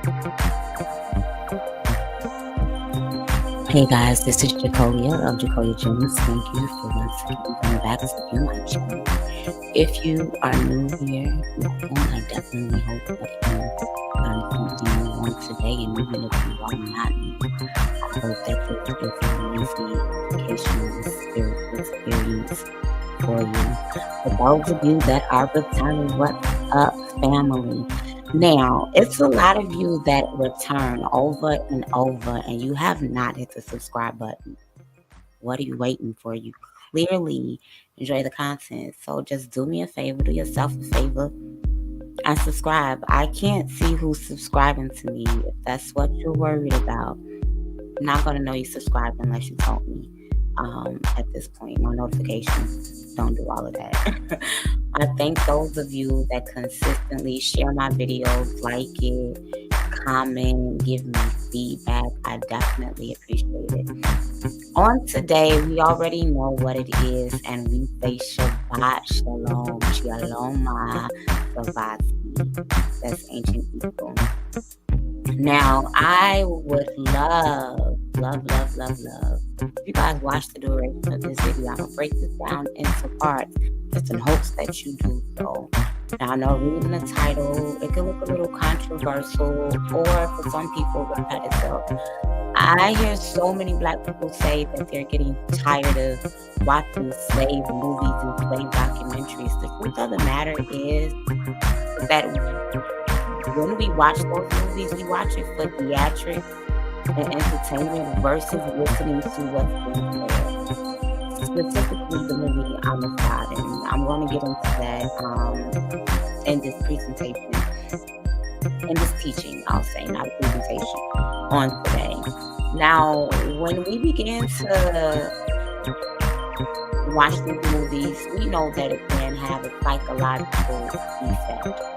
Hey guys, this is Jacolia of Jacolia Jones. Thank you for once again coming back to view my channel. If you are new here, welcome. I definitely hope that you learned something new on today, and even if you are not new, I hope that this is an amazing educational spiritual experience for you. For those of you that are returning, what's up, family? Now, it's a lot of you that return over and over, and you have not hit the subscribe button. What are you waiting for? You clearly enjoy the content, so just do me a favor, do yourself a favor, and subscribe. I can't see who's subscribing to me. If that's what you're worried about, I'm not going to know you subscribed unless you told me. At this point, my notifications don't do all of that. I thank those of you that consistently share my videos, like it, comment, give me feedback. I definitely appreciate it. On today, we already know what it is, and we say Shabbat Shalom, Shalom Savasi. That's ancient Igbo. Now, I would love, if you guys watch the duration of this video, I'm going to break this down into parts just in hopes that you do so. Now, I know reading the title, it can look a little controversial or for some people repetitive. I hear so many Black people say that they're getting tired of watching slave movies and slave documentaries. The truth of the matter is that when we watch those movies, we watch it for theatrics and entertainment versus listening to what's being said. Specifically, the movie Amistad, and I'm going to get into that in this presentation, in this teaching, I'll say, not a presentation, on today. Now, when we begin to watch these movies, we know that it can have a psychological effect.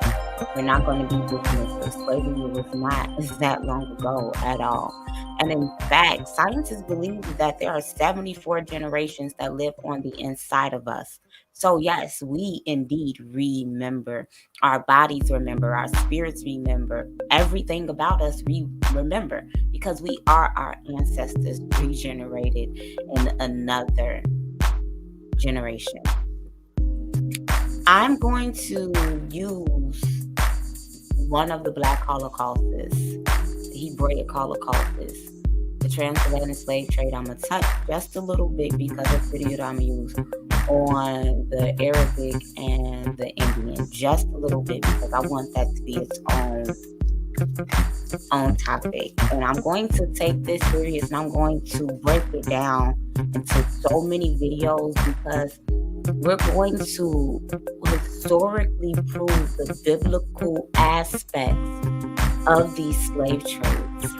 We're not going to be dismissive. Slavery was not that long ago at all. And in fact, scientists believe that there are 74 generations that live on the inside of us. So yes, we indeed remember. Our bodies remember. Our spirits remember. Everything about us we remember, because we are our ancestors regenerated in another generation. I'm going to use one of the Black Holocausts, the Hebraic Holocaust, the transatlantic slave trade. I'm going to touch just a little bit because it's the video that I'm going to use on the Arabic and the Indian. Just a little bit because I want that to be its own topic. And I'm going to take this serious and I'm going to break it down into so many videos because we're going to historically prove the biblical aspects of these slave trades.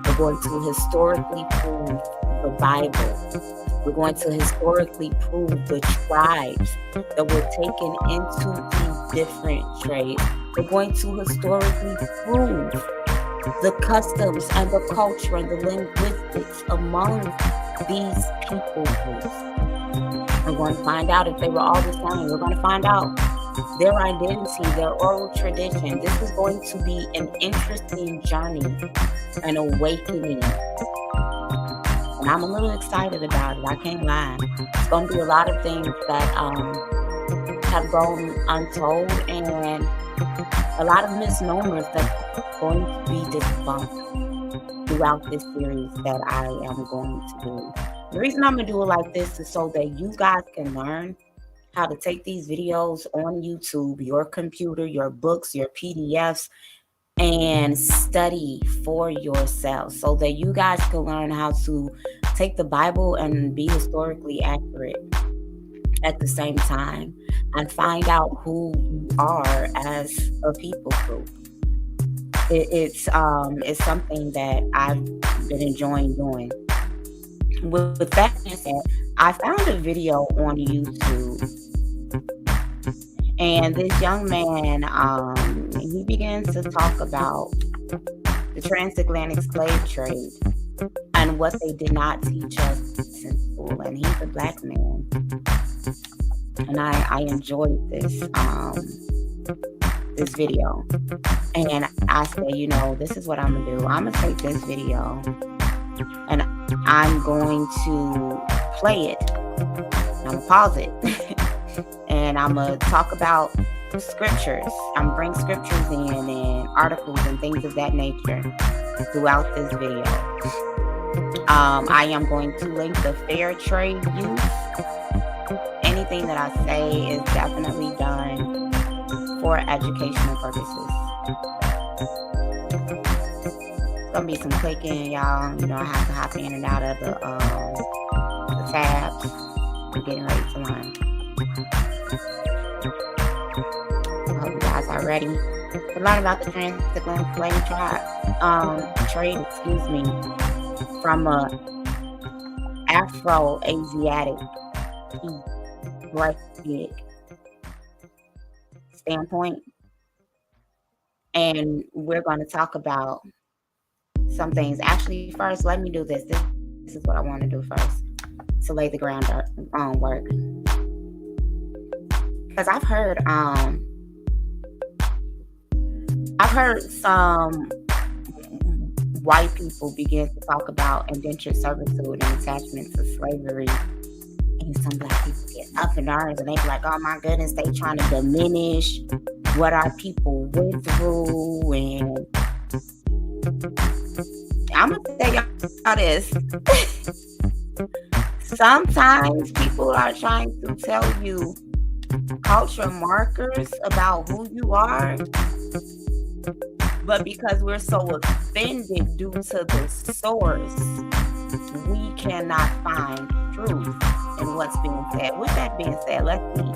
We're going to historically prove the Bible. We're going to historically prove the tribes that were taken into these different trades. We're going to historically prove the customs and the culture and the linguistics among these people groups. We're going to find out if they were all the same. We're going to find out their identity, their oral tradition. This is going to be an interesting journey, an awakening. And I'm a little excited about it. I can't lie. It's going to be a lot of things that have gone untold and a lot of misnomers that's going to be debunked throughout this series that I am going to do. The reason I'm going to do it like this is so that you guys can learn how to take these videos on YouTube, your computer, your books, your PDFs, and study for yourselves so that you guys can learn how to take the Bible and be historically accurate at the same time and find out who you are as a people group. It's something that I've been enjoying doing. With that being said, I found a video on YouTube, and this young man, he began to talk about the transatlantic slave trade and what they did not teach us in school. And he's a Black man, and I enjoyed this this video. And I said, this is what I'm gonna do. I'm gonna take this video and I'm going to play it. I'm gonna pause it. And I'm gonna talk about scriptures. I'm gonna bring scriptures in and articles and things of that nature throughout this video. I am going to link the fair trade use. Anything that I say is definitely done for educational purposes. It's gonna be some clicking, y'all. I have to hop in and out of the tabs. I'm getting ready to learn. I hope you guys are ready to learn about the transatlantic trade, from a Afro-Asiatic Hebraic standpoint. And we're going to talk about some things. Actually, first, let me do this. This is what I want to do first to lay the groundwork. Because I've heard some white people begin to talk about indentured servitude and attachment to slavery, and some black people get up in arms and they be like, "Oh my goodness, they trying to diminish what our people went through." And I'm gonna tell y'all this. Sometimes people are trying to tell you cultural markers about who you are, but because we're so offended due to the source, we cannot find truth in what's being said. With that being said, let's see.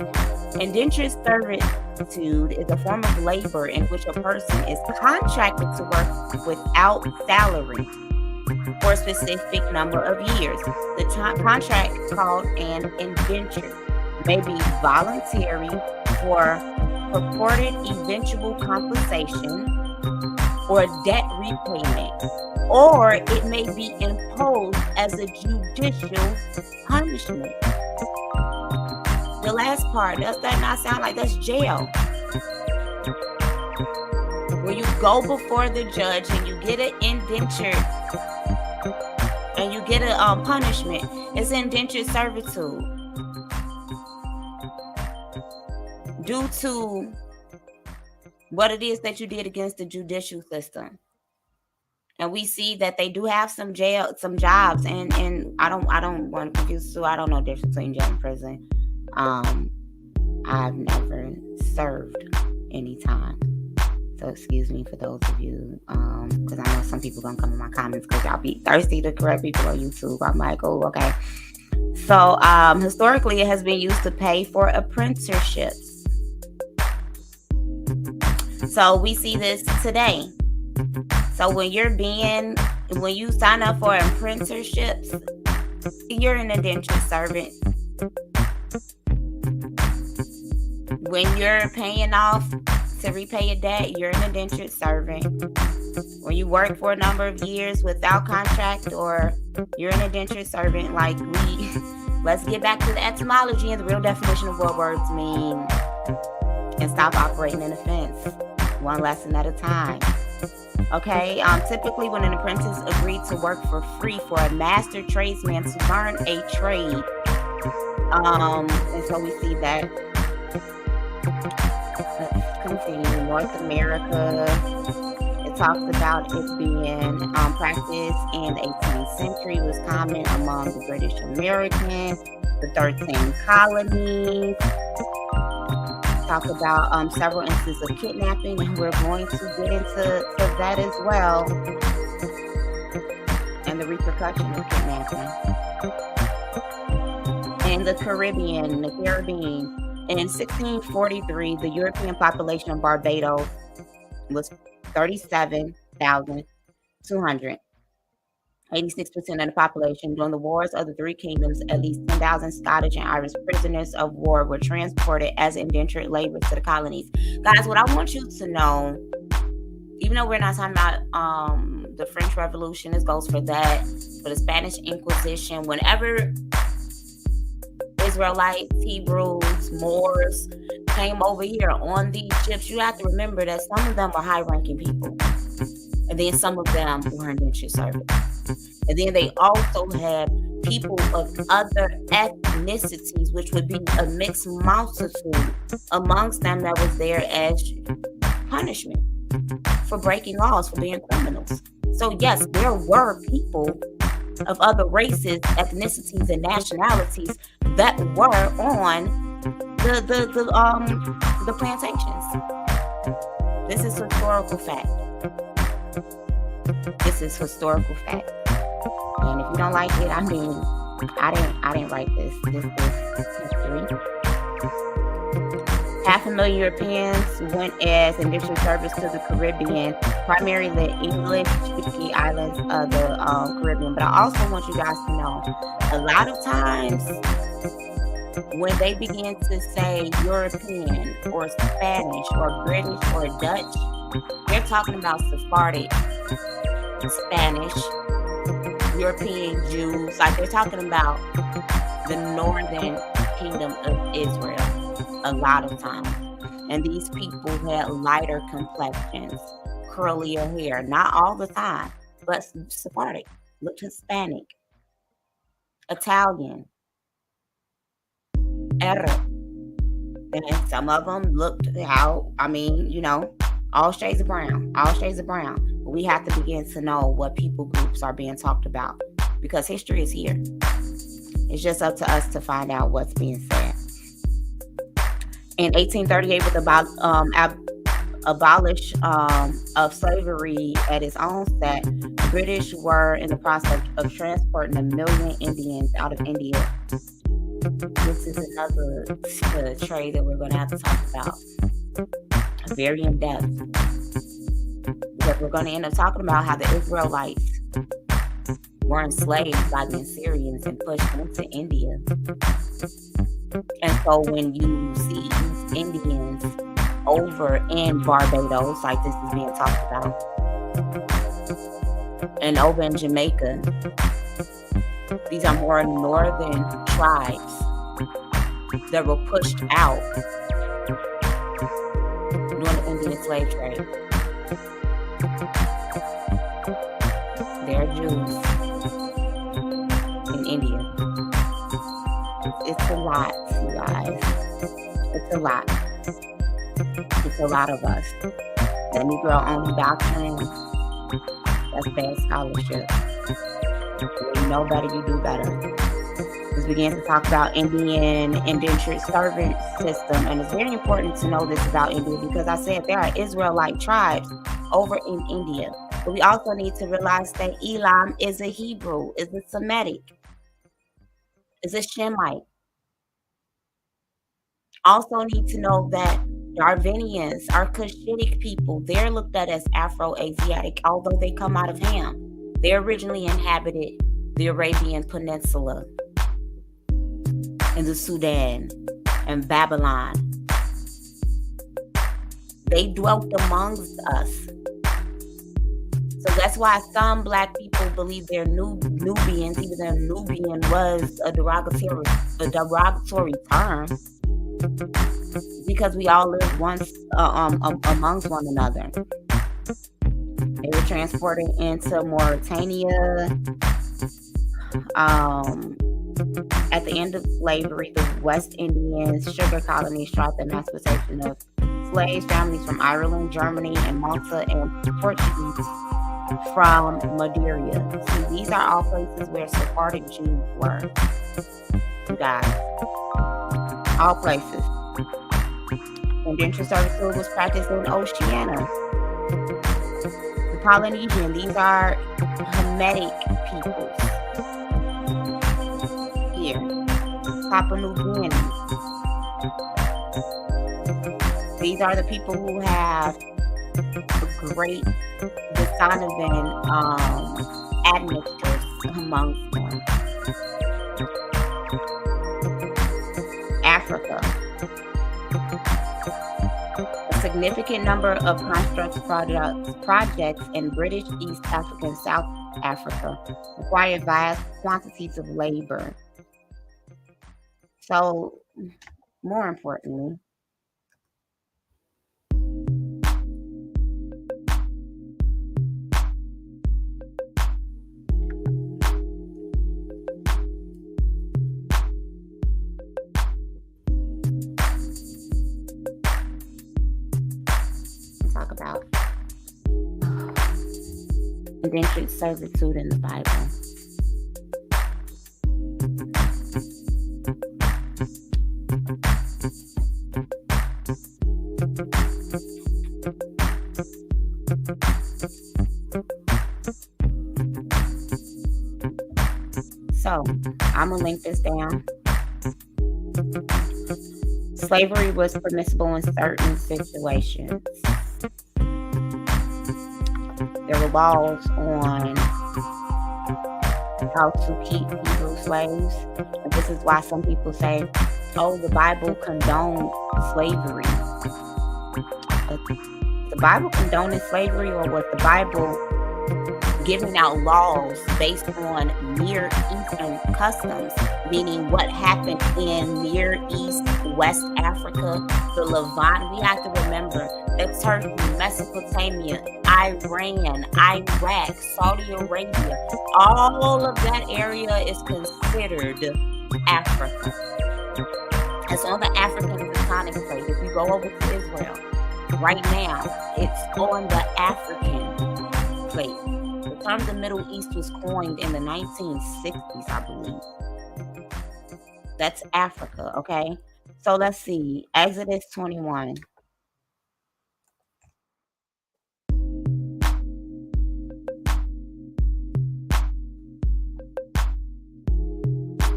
Indentured servitude is a form of labor in which a person is contracted to work without salary for a specific number of years. The contract, called an indenture, may be voluntary for purported eventual compensation or debt repayment, or it may be imposed as a judicial punishment. The last part, does that not sound like that's jail? Where you go before the judge and you get an indenture and you get a punishment. It's indentured servitude due to what it is that you did against the judicial system. And we see that they do have some jobs, and I don't want to confuse too. I don't know the difference between jail and prison. I've never served any time, so excuse me for those of you, because I know some people gonna come in my comments because y'all be thirsty to correct people on YouTube. I'm like, oh, okay. So historically, it has been used to pay for apprenticeships. So we see this today. So when you sign up for apprenticeships, you're an indentured servant. When you're paying off to repay a debt, you're an indentured servant. When you work for a number of years without contract, or you're an indentured servant. Let's get back to the etymology and the real definition of what words mean and stop operating in offense. One lesson at a time. Okay, typically when an apprentice agreed to work for free for a master tradesman to learn a trade, and so we see that. Let's continue. North America, it talks about it being practiced in the 18th century, was common among the British Americans, the 13 colonies. Talk about several instances of kidnapping, and we're going to get into that as well, and the repercussions of kidnapping. In the Caribbean, in 1643, the European population of Barbados was 37,200. 86% of the population. During the wars of the Three Kingdoms, at least 10,000 Scottish and Irish prisoners of war were transported as indentured labor to the colonies. Guys, what I want you to know, even though we're not talking about the French Revolution, this goes for that, for the Spanish Inquisition, whenever Israelites, Hebrews, Moors came over here on these ships, you have to remember that some of them were high-ranking people, and then some of them were indentured servants. And then they also had people of other ethnicities, which would be a mixed multitude amongst them that was there as punishment for breaking laws, for being criminals. So yes, there were people of other races, ethnicities, and nationalities that were on the plantations. This is historical fact. This is historical fact. And if you don't like it, I mean, I didn't write this. This is history. 500,000 Europeans went as indentured servants to the Caribbean, primarily the English-speaking islands of the Caribbean. But I also want you guys to know, a lot of times when they begin to say European or Spanish or British or Dutch, they're talking about Sephardic, Spanish, European Jews. Like, they're talking about the northern kingdom of Israel a lot of times. And these people had lighter complexions, curlier hair. Not all the time, but Sephardic, looked Hispanic, Italian, Arab. And some of them looked how, I mean, you know, all shades of brown, all shades of brown. We have to begin to know what people groups are being talked about, because history is here. It's just up to us to find out what's being said. In 1838, with abolish of slavery at its onset, the British were in the process of transporting 1 million Indians out of India. This is another trade that we're going to have to talk about very in depth, because we're going to end up talking about how the Israelites were enslaved by the Assyrians and pushed into India. And so when you see these Indians over in Barbados, like this is being talked about, and over in Jamaica, these are more northern tribes that were pushed out during the Indian slave trade. They're Jews in India. It's a lot, you guys. It's a lot. It's a lot of us. That Negro only doctrine, that's bad scholarship. When you know better, you do better. Let's begin to talk about Indian indentured servant system. And it's very important to know this about India, because I said there are Israelite tribes over in India. But we also need to realize that Elam is a Hebrew, is a Semitic, is a Shemite. Also need to know that Darwinians are Cushitic people. They're looked at as Afro-Asiatic, although they come out of Ham. They originally inhabited the Arabian Peninsula and the Sudan and Babylon. They dwelt amongst us. So that's why some black people believe they're Nubians, even though Nubian was a derogatory term, because we all lived once amongst one another. They were transported into Mauritania. At the end of slavery, the West Indians, sugar colonies, tried the emancipation of slaves, families from Ireland, Germany, and Malta, and Portuguese from Madeira. See, these are all places where Sephardic Jews were. You guys, all places. Indentured servitude was practiced in Oceania. The Polynesian, these are Hamitic peoples. Here, Papua New Guinea. These are the people who have a great Donovan admixtures amongst them. Africa. A significant number of construction projects in British East Africa and South Africa required vast quantities of labor. So, more importantly, talk about indentured servitude in the Bible. So, I'm going to link this down. Slavery was permissible in certain situations. There were laws on how to keep Hebrew slaves. And this is why some people say, oh, the Bible condoned slavery. The Bible condoning slavery, or was the Bible giving out laws based on Near Eastern customs, meaning what happened in Near East, West Africa, the Levant? We have to remember that Turkey, Mesopotamia, Iran, Iraq, Saudi Arabia, all of that area is considered Africa. It's on the African tectonic plate. If you go over to Israel right now, it's on the African plate. The term the Middle East was coined in the 1960s, I believe. That's Africa, okay? So let's see. Exodus 21.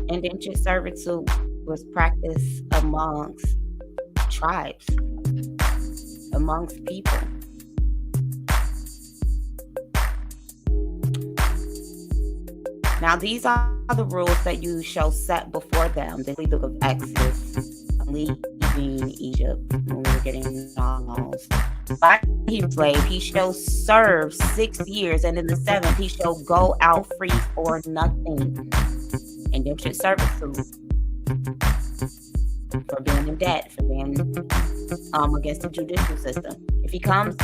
Indentured servitude was practiced amongst tribes, amongst people. Now, these are the rules that you shall set before them. The book of Exodus, leaving Egypt, when we were getting laws. By Hebrew slave, he shall serve 6 years, and in the 7th he shall go out free for nothing. Indentured servitude, for being in debt, for being against the judicial system. If he comes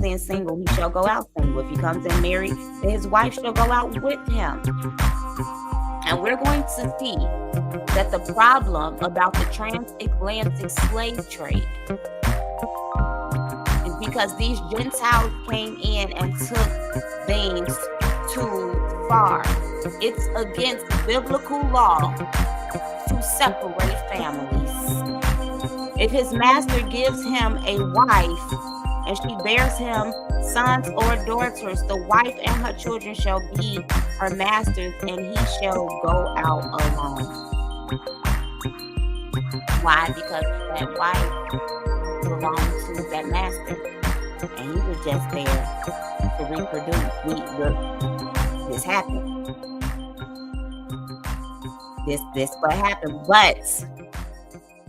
in single, he shall go out single. If he comes in married, then his wife shall go out with him. And we're going to see that the problem about the transatlantic slave trade is because these Gentiles came in and took things too far. It's against biblical law to separate families. If his master gives him a wife and she bears him sons or daughters, the wife and her children shall be her master's, and he shall go out alone. Why? Because that wife belonged to that master, and he was just there to reproduce. This happened. This what happened. But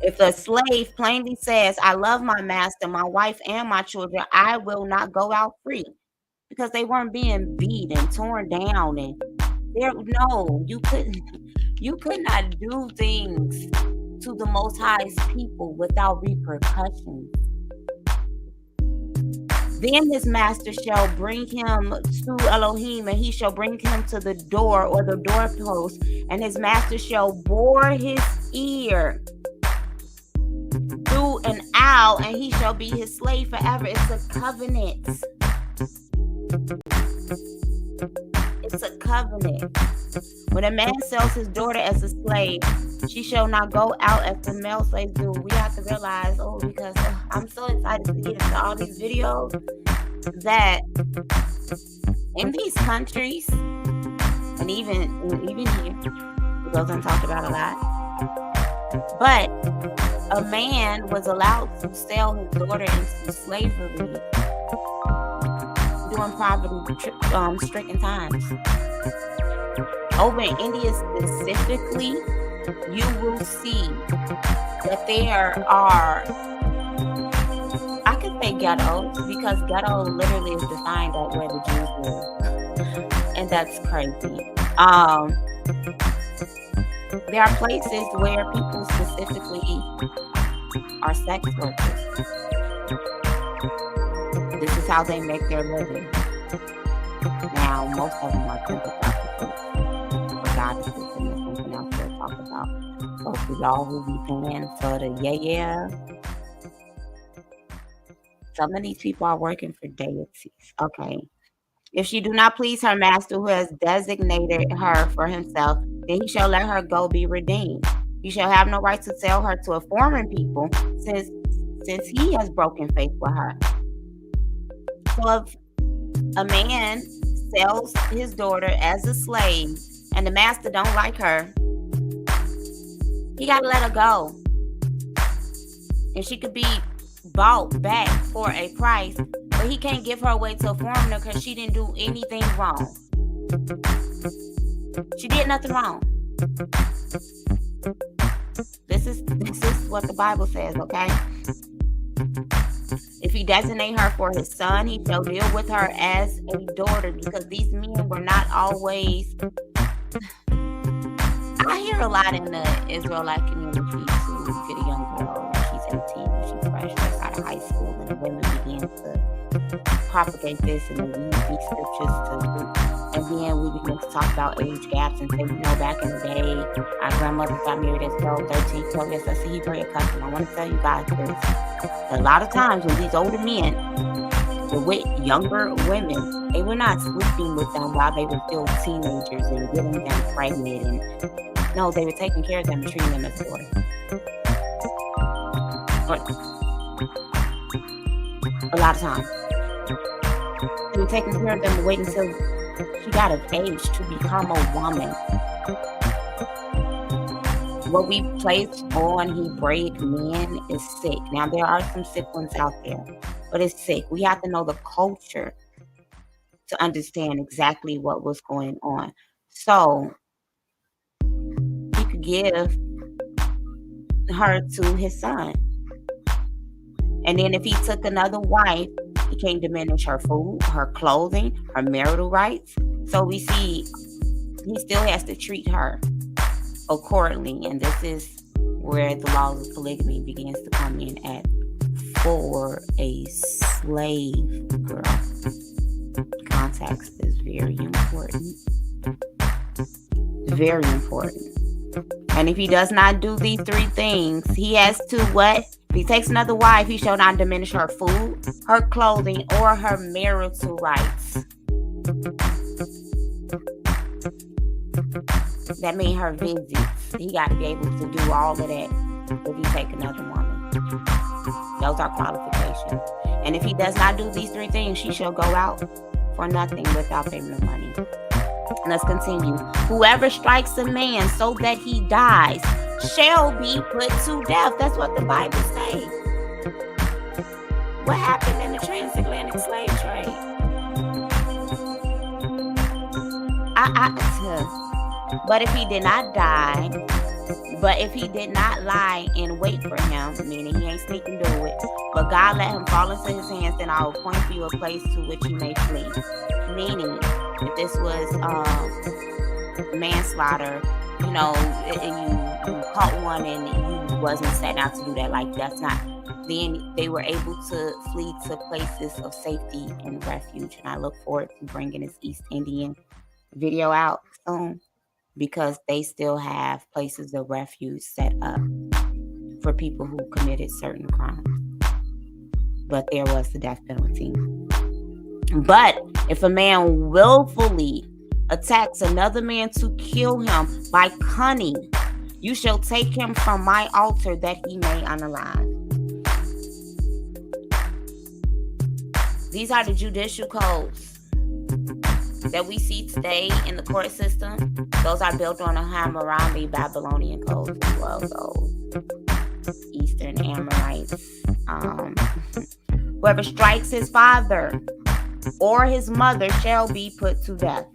if a slave plainly says, I love my master, my wife, and my children, I will not go out free, because they weren't being beat and torn down, and you could not do things to the Most High's people without repercussions. Then his master shall bring him to Elohim, and he shall bring him to the door or the doorpost, and his master shall bore his ear through an owl, and he shall be his slave forever. It's a covenant. It's a covenant. When a man sells his daughter as a slave, she shall not go out as the male slaves do. We have to realize, because I'm so excited to get into all these videos, that in these countries, and even here, it goes untalked about a lot, but a man was allowed to sell his daughter into slavery during poverty-stricken times. Over in India specifically, you will see that there are, I could say ghettos, because ghetto literally is defined as where the Jews live, and that's crazy. There are places where people specifically are sex workers. This is how they make their living. Now, most of them are temple prostitutes, or goddesses, and there's something else we'll talk about. So for y'all who be paying for the Some of these people are working for deities. Okay. If she do not please her master who has designated her for himself, then he shall let her go be redeemed. He shall have no right to sell her to a foreign people, since he has broken faith with her. So if a man sells his daughter as a slave and the master don't like her, he got to let her go. And she could be bought back for a price, but he can't give her away to a foreigner because she didn't do anything wrong. She did nothing wrong. This is what the Bible says, okay? If he designate her for his son, he shall deal with her as a daughter, because these men were not always. I hear a lot in the Israelite community to get a young girl when she's 18, when she graduates out of high school, and the women begin to propagate this and then use these scriptures and then we begin to talk about age gaps and say, back in the day, our grandmothers got married at 12, 13, 12. Yes, that's a Hebraic custom. I want to tell you guys this. A lot of times when these older men were with younger women, they were not sleeping with them while they were still teenagers and getting them pregnant. And no, they were taking care of them and treating them as daughters. A lot of times. They were taking care of them and waiting until she got of age to become a woman. What we place on Hebraic men is sick. Now, there are some sick ones out there, but it's sick. We have to know the culture to understand exactly what was going on. So, he could give her to his son. And then if he took another wife, he can't diminish her food, her clothing, her marital rights. So we see he still has to treat her accordingly. And this is where the laws of polygamy begins to come in at for a slave girl. Context is very important. Very important. And if he does not do these three things, he has to what? If he takes another wife, he shall not diminish her food, her clothing, or her marital rights. That means her visits. He got to be able to do all of that if he take another woman. Those are qualifications. And if he does not do these three things, she shall go out for nothing without payment of money. Let's continue. Whoever strikes a man so that he dies shall be put to death. That's what the Bible says. What happened in the transatlantic slave trade? But if he did not die, but if he did not lie in wait for him, meaning he ain't sneaking do it, but God let him fall into his hands, then I will point for you a place to which you may flee. Meaning, if this was manslaughter, and you caught one and you wasn't set out to do that, like that's not, then they were able to flee to places of safety and refuge. And I look forward to bringing this East Indian video out soon, because they still have places of refuge set up for people who committed certain crimes. But there was the death penalty. But if a man willfully attacks another man to kill him by cunning, you shall take him from my altar that he may unalive. These are the judicial codes that we see today in the court system. Those are built on a Hammurabi Babylonian codes as well. Those Eastern Amorites. Whoever strikes his father or his mother shall be put to death.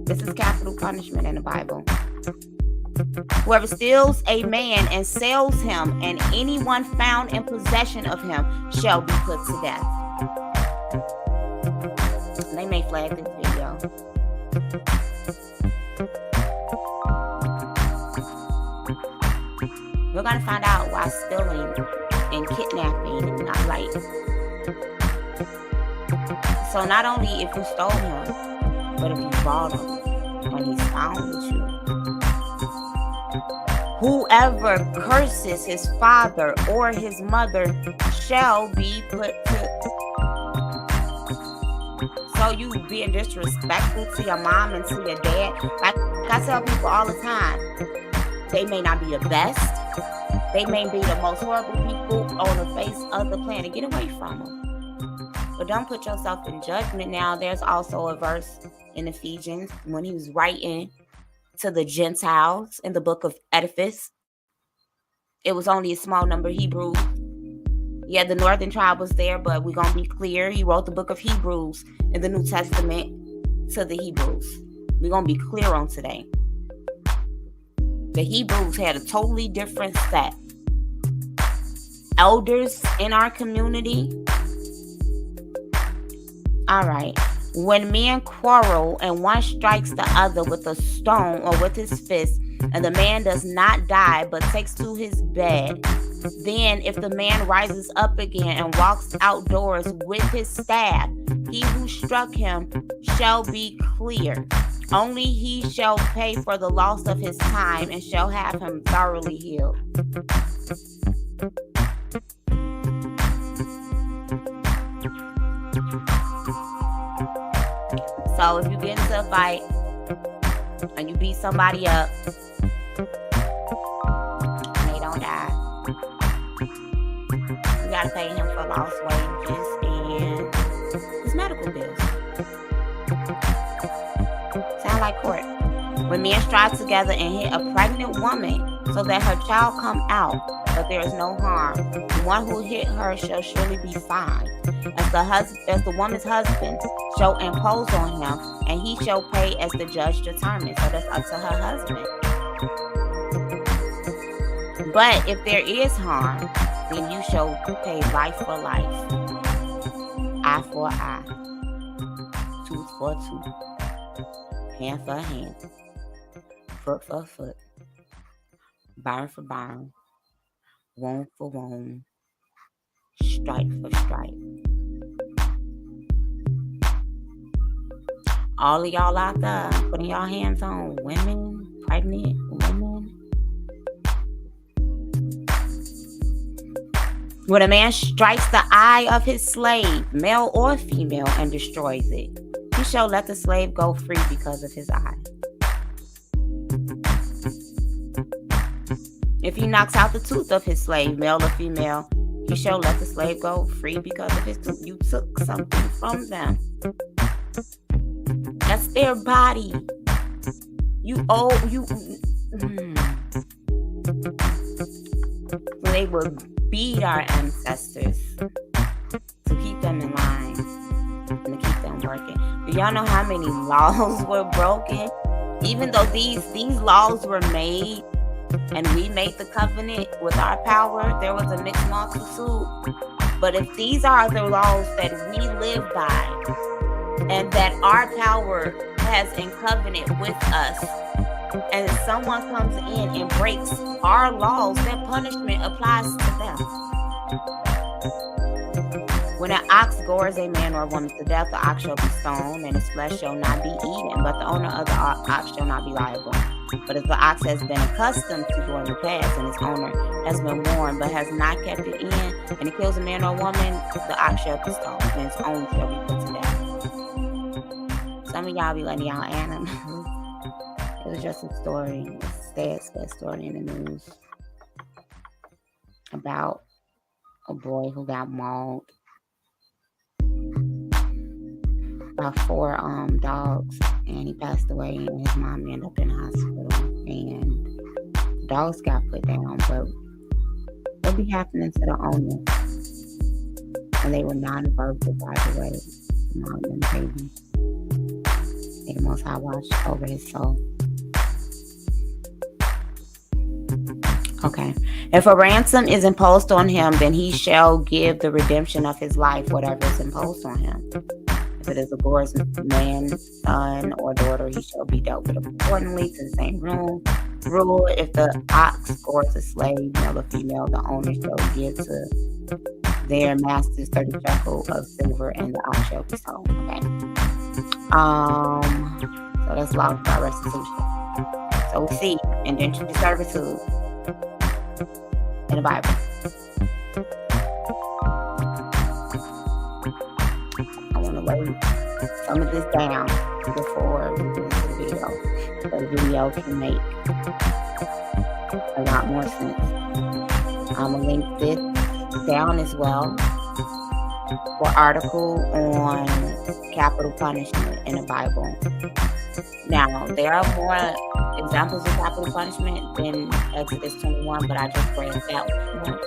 This is capital punishment in the Bible. Whoever steals a man and sells him, and anyone found in possession of him shall be put to death. They may flag this video. We're going to find out why stealing and kidnapping is not right. So not only if you stole him, but if you bought him and he's found with you. Whoever curses his father or his mother shall be put to. So you being disrespectful to your mom and to your dad. Like I tell people all the time, they may not be the best. They may be the most horrible people on the face of the planet. Get away from them. But don't put yourself in judgment. Now, there's also a verse in Ephesians when he was writing to the Gentiles in the book of Edifice. It was only a small number of Hebrews. Yeah, the northern tribe was there, but we're going to be clear. He wrote the book of Hebrews in the New Testament to the Hebrews. We're going to be clear on today. The Hebrews had a totally different set. Elders in our community. All right. When men quarrel and one strikes the other with a stone or with his fist, and the man does not die but takes to his bed, then if the man rises up again and walks outdoors with his staff, he who struck him shall be clear. Only he shall pay for the loss of his time and shall have him thoroughly healed. So if you get into a fight and you beat somebody up and they don't die, you gotta pay him for lost wages and his medical bills. Sound like court. When men strive together and hit a pregnant woman so that her child come out, but there is no harm, the one who hit her shall surely be fined, as the woman's husband shall impose on him, and he shall pay as the judge determines. So that's up to her husband. But if there is harm, then you shall pay life for life, eye for eye, tooth for tooth, hand for hand, foot for foot, burn for burn, wound for wound, stripe for stripe. All of y'all out there putting your hands on women, pregnant women. When a man strikes the eye of his slave, male or female, and destroys it, he shall let the slave go free because of his eye. If he knocks out the tooth of his slave, male or female, he shall let the slave go free because of his tooth. You took something from them. That's their body. They would beat our ancestors to keep them in line and to keep them working. Do y'all know how many laws were broken? Even though these laws were made and we made the covenant with our power, there was a mixed multitude. But if these are the laws that we live by and that our power has in covenant with us, and if someone comes in and breaks our laws, that punishment applies to them. When an ox gores a man or a woman to death, the ox shall be stoned, and his flesh shall not be eaten, but the owner of the ox shall not be liable. But if the ox has been accustomed to doing the past, and its owner has been warned, but has not kept it in, and it kills a man or a woman, the ox shall be stoned, and its owner shall be put to death. Some of y'all be letting y'all animals. It was just a story, a sad story in the news about a boy who got mauled by 4 dogs, and he passed away, and his mom ended up in the hospital, and dogs got put down. But what be happening to the owner? And they were non-verbal, by the way, mom and baby. May the Most High watch over his soul. Okay. If a ransom is imposed on him, then he shall give the redemption of his life, whatever is imposed on him. If it is a gorgeous man, son, or daughter, he shall be dealt with accordingly to the same rule. If the ox gores a slave, male or female, the owner shall give to their masters 30 shekels of silver, and the ox shall be sold. Okay. So that's law by restitution. So we see indentured servitude. in the Bible. I want to lay some of this down before we get into the video, so the video can make a lot more sense. I'm going to link this down as well for article on capital punishment in the Bible. Now, there are more examples of capital punishment than Exodus 21, but I just read that one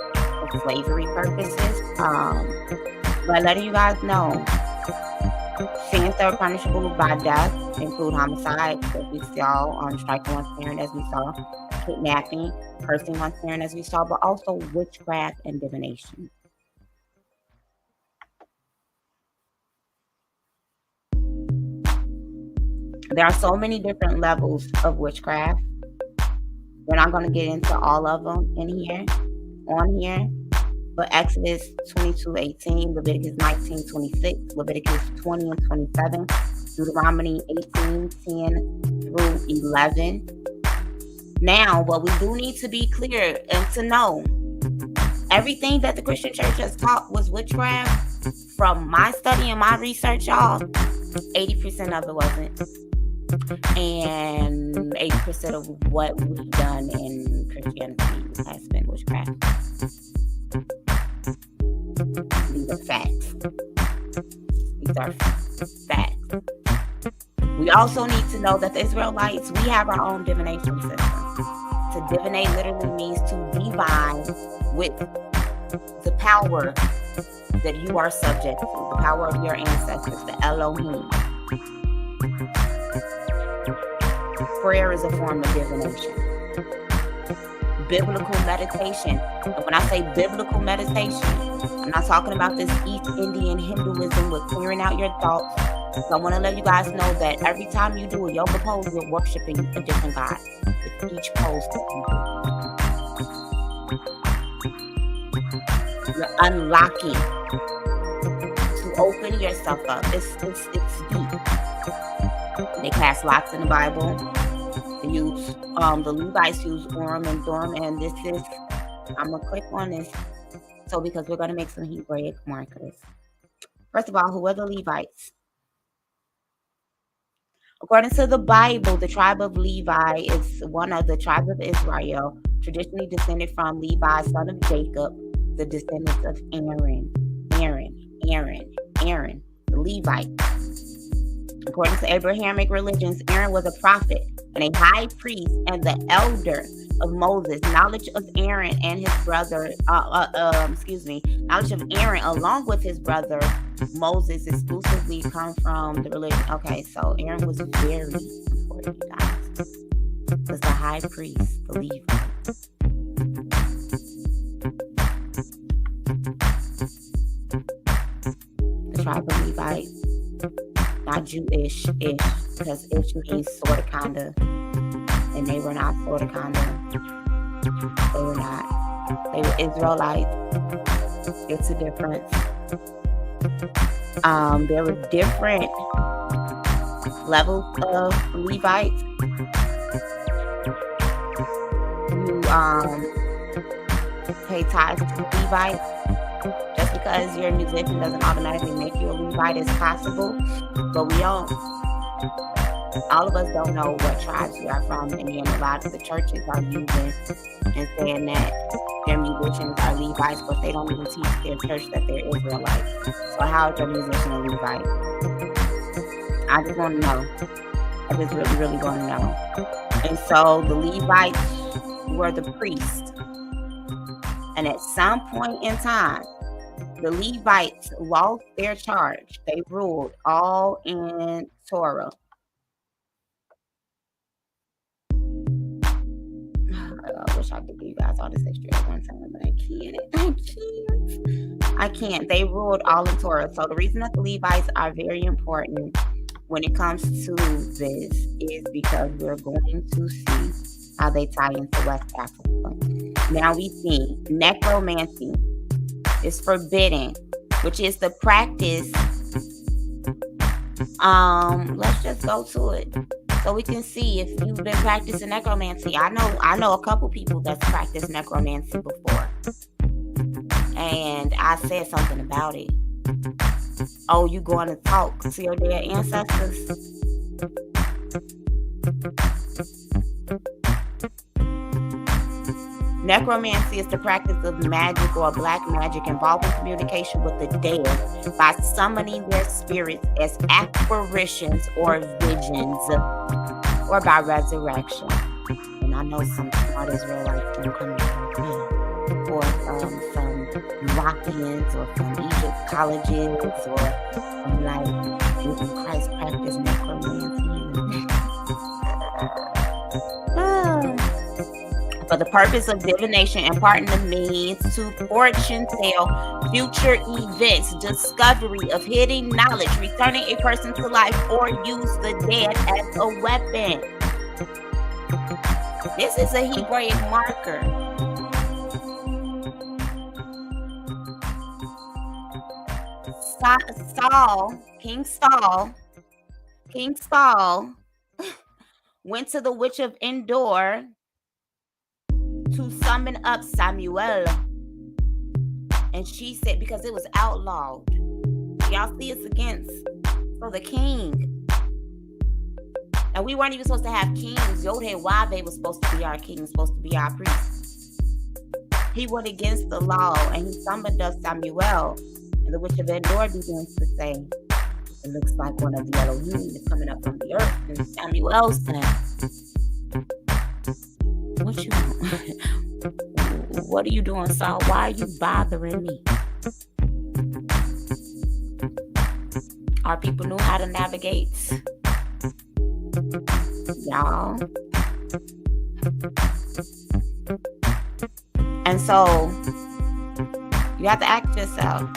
for slavery purposes. But letting you guys know, sins that are punishable by death include homicide, as we saw, striking one's parent, as we saw, kidnapping, cursing one's parent, as we saw, but also witchcraft and divination. There are so many different levels of witchcraft. We're not going to get into all of them on here. But Exodus 22:18, Leviticus 19:26, Leviticus 20 and 27, Deuteronomy 18:10 through 11. Now, what we do need to be clear and to know, everything that the Christian church has taught was witchcraft. From my study and my research, y'all, 80% of it wasn't. And 80% of what we've done in Christianity has been witchcraft. These are facts. We also need to know that the Israelites, we have our own divination system. To divinate literally means to divine with the power that you are subject to, the power of your ancestors, the Elohim. Prayer is a form of divination. Biblical meditation. And when I say biblical meditation, I'm not talking about this East Indian Hinduism with clearing out your thoughts. So I want to let you guys know that every time you do a yoga pose, you're worshiping a different God with each pose that you do. You're unlocking to open yourself up. It's deep. They cast lots in the Bible. They use the Levites use Urim and Thummim, and this is, I'm gonna click on this. So because we're gonna make some Hebraic markers. First of all, who are the Levites? According to the Bible, the tribe of Levi is one of the tribes of Israel, traditionally descended from Levi, son of Jacob, the descendants of Aaron, the Levite. According to Abrahamic religions, Aaron was a prophet and a high priest and the elder of Moses. Knowledge of Aaron and his brother, knowledge of Aaron along with his brother Moses exclusively come from the religion. Okay, so Aaron was very important, guys. Was the high priest, the Levite. The tribe of Levite. Not Jewish-ish, because ish means sort of, kind of, and they were not sort of, kind of. They were not. They were Israelites. It's a difference. There were different levels of Levites. You pay tithes to Levites. Just because you're a musician doesn't automatically make you a Levite. It's possible, but we don't. All of us don't know what tribes we are from, and then a lot of the churches are using and saying that their musicians are Levites, but they don't even teach their church that they're Israelites. So how is your musician a Levite? I just want to know. I just really want to know. And so the Levites were the priests. And at some point in time, the Levites lost their charge. They ruled all in Torah. I wish I could give you guys all this history at one time, but I can't. They ruled all in Torah. So the reason that the Levites are very important when it comes to this is because we're going to see how they tie into West Africa. Now we see necromancy is forbidden, which is the practice. Let's just go to it so we can see if you've been practicing necromancy. I know a couple people that's practiced necromancy before. and I said something about it. Oh, you going to talk to your dead ancestors? Necromancy is the practice of magic or black magic involving communication with the dead by summoning their spirits as apparitions or visions, or by resurrection. And I know some smart Israelites don't come like that, or from Rockians, or from Egyptologists, or from like Jesus Christ practice necromancy. For the purpose of divination, imparting the means to fortune tell future events, discovery of hidden knowledge, returning a person to life, or use the dead as a weapon. This is a Hebraic marker. King Saul went to the witch of Endor to summon up Samuel. And she said, because it was outlawed. Y'all see, it's against the king. And we weren't even supposed to have kings. Yodhe-Wave was supposed to be our king, supposed to be our priest. He went against the law, and he summoned up Samuel. And the witch of Endor begins to say, it looks like one of the Elohim is coming up from the earth. And Samuel said, what you what are you doing, Saul? Why are you bothering me? Our people knew how to navigate, y'all. And so you have to ask yourself,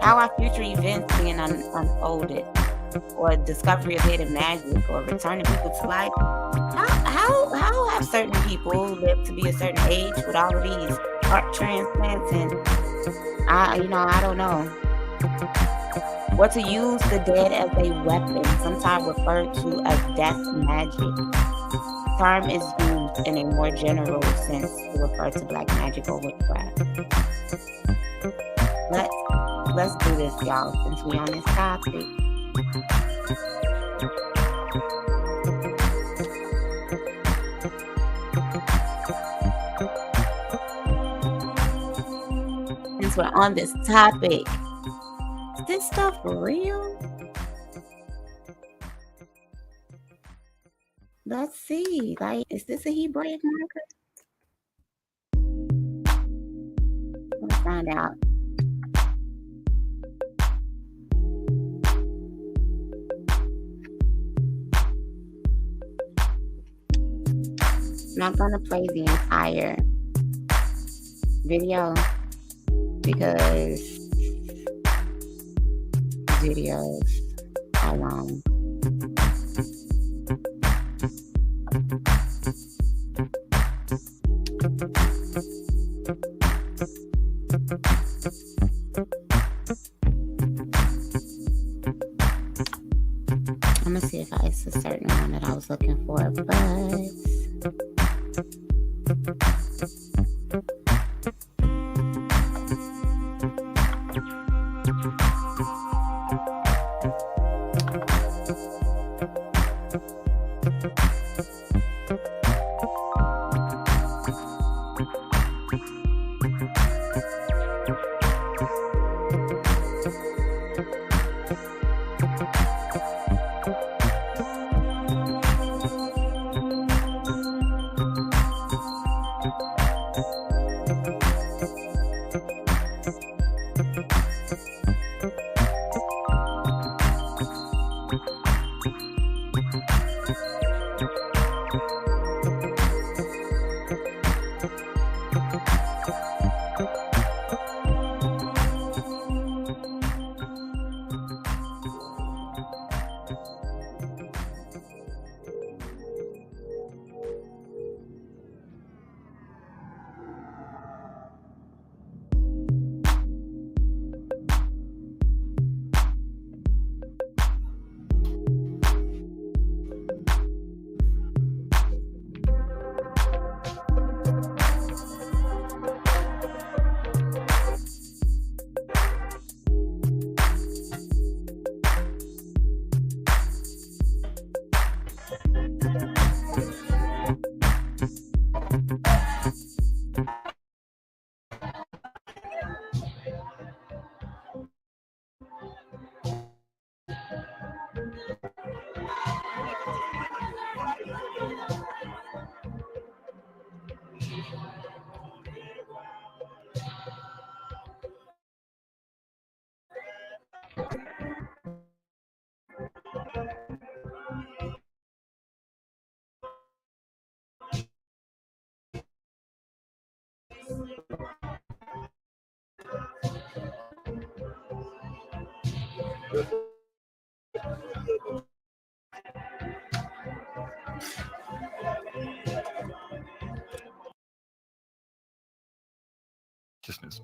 how are future events being unfolded, or discovery of hidden magic, or returning people to life? How have certain people lived to be a certain age with all of these heart transplants? And I don't know. Or to use the dead as a weapon, sometimes referred to as death magic. The term is used in a more general sense to refer to black magic or witchcraft. Let's do this, y'all, since we on this topic. Since we're on this topic, is this stuff real? Let's see. Like, is this a Hebraic marker? Let's find out. I'm not gonna play the entire video because videos are long. I'm gonna see if it's a certain one that I was looking for, but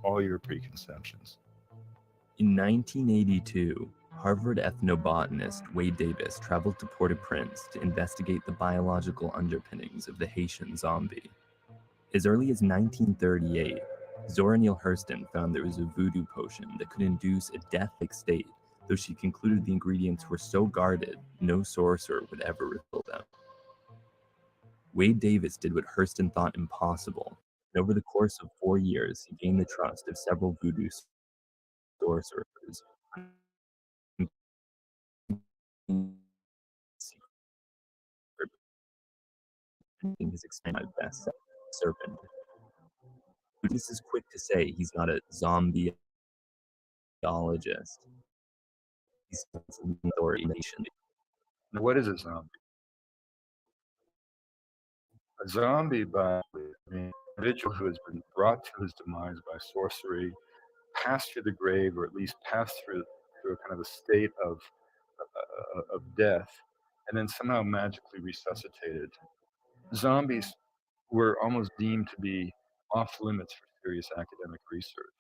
all your preconceptions. In 1982, Harvard ethnobotanist Wade Davis traveled to Port-au-Prince to investigate the biological underpinnings of the Haitian zombie. As early as 1938, Zora Neale Hurston found there was a voodoo potion that could induce a death-like state, though she concluded the ingredients were so guarded, no sorcerer would ever reveal them. Wade Davis did what Hurston thought impossible, and over the course of 4 years, he gained the trust of several voodoo sorcerers, his expanded best serpent. Davis is quick to say he's not a zombieologist. He's an authority nation. Now, what is a zombie? A zombie, by an individual who has been brought to his demise by sorcery, passed through the grave, or at least passed through a kind of a state of death, and then somehow magically resuscitated. Zombies were almost deemed to be off limits for serious academic research.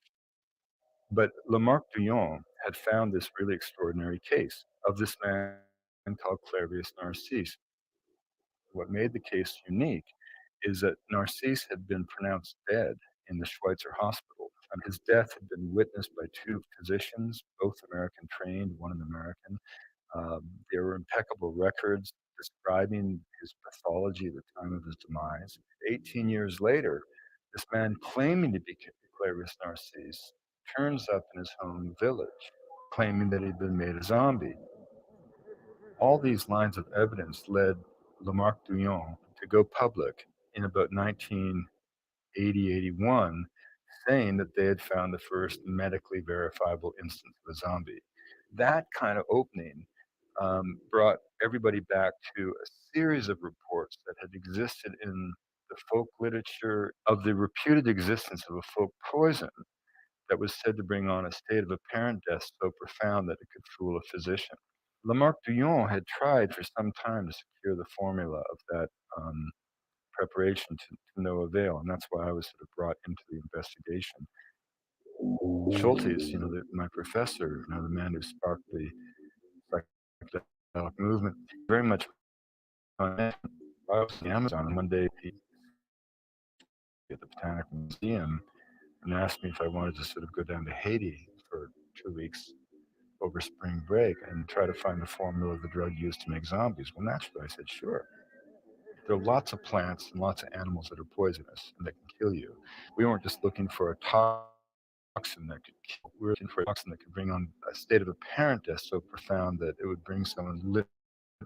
But Lamarck Douillon had found this really extraordinary case of this man called Claverius Narcisse. What made the case unique is that Narcisse had been pronounced dead in the Schweitzer hospital, and his death had been witnessed by two physicians, both American trained, one an American. There were impeccable records describing his pathology at the time of his demise. 18 years later, this man claiming to be Claverius Narcisse turns up in his home village, claiming that he'd been made a zombie. All these lines of evidence led Lamarck Douillon to go public in about 1980-81, saying that they had found the first medically verifiable instance of a zombie. That kind of opening brought everybody back to a series of reports that had existed in the folk literature of the reputed existence of a folk poison that was said to bring on a state of apparent death so profound that it could fool a physician. Lamarck Douillon had tried for some time to secure the formula of that preparation to no avail, and that's why I was sort of brought into the investigation. Schultes, my professor, the man who sparked the psychedelic movement, very much on I was in the Amazon, and one day he at the Botanical Museum and asked me if I wanted to sort of go down to Haiti for 2 weeks over spring break and try to find the formula of the drug used to make zombies. Well, naturally, I said, sure. There are lots of plants and lots of animals that are poisonous and that can kill you. We weren't just looking for a toxin that could kill. We were looking for a toxin that could bring on a state of apparent death so profound that it would bring someone literally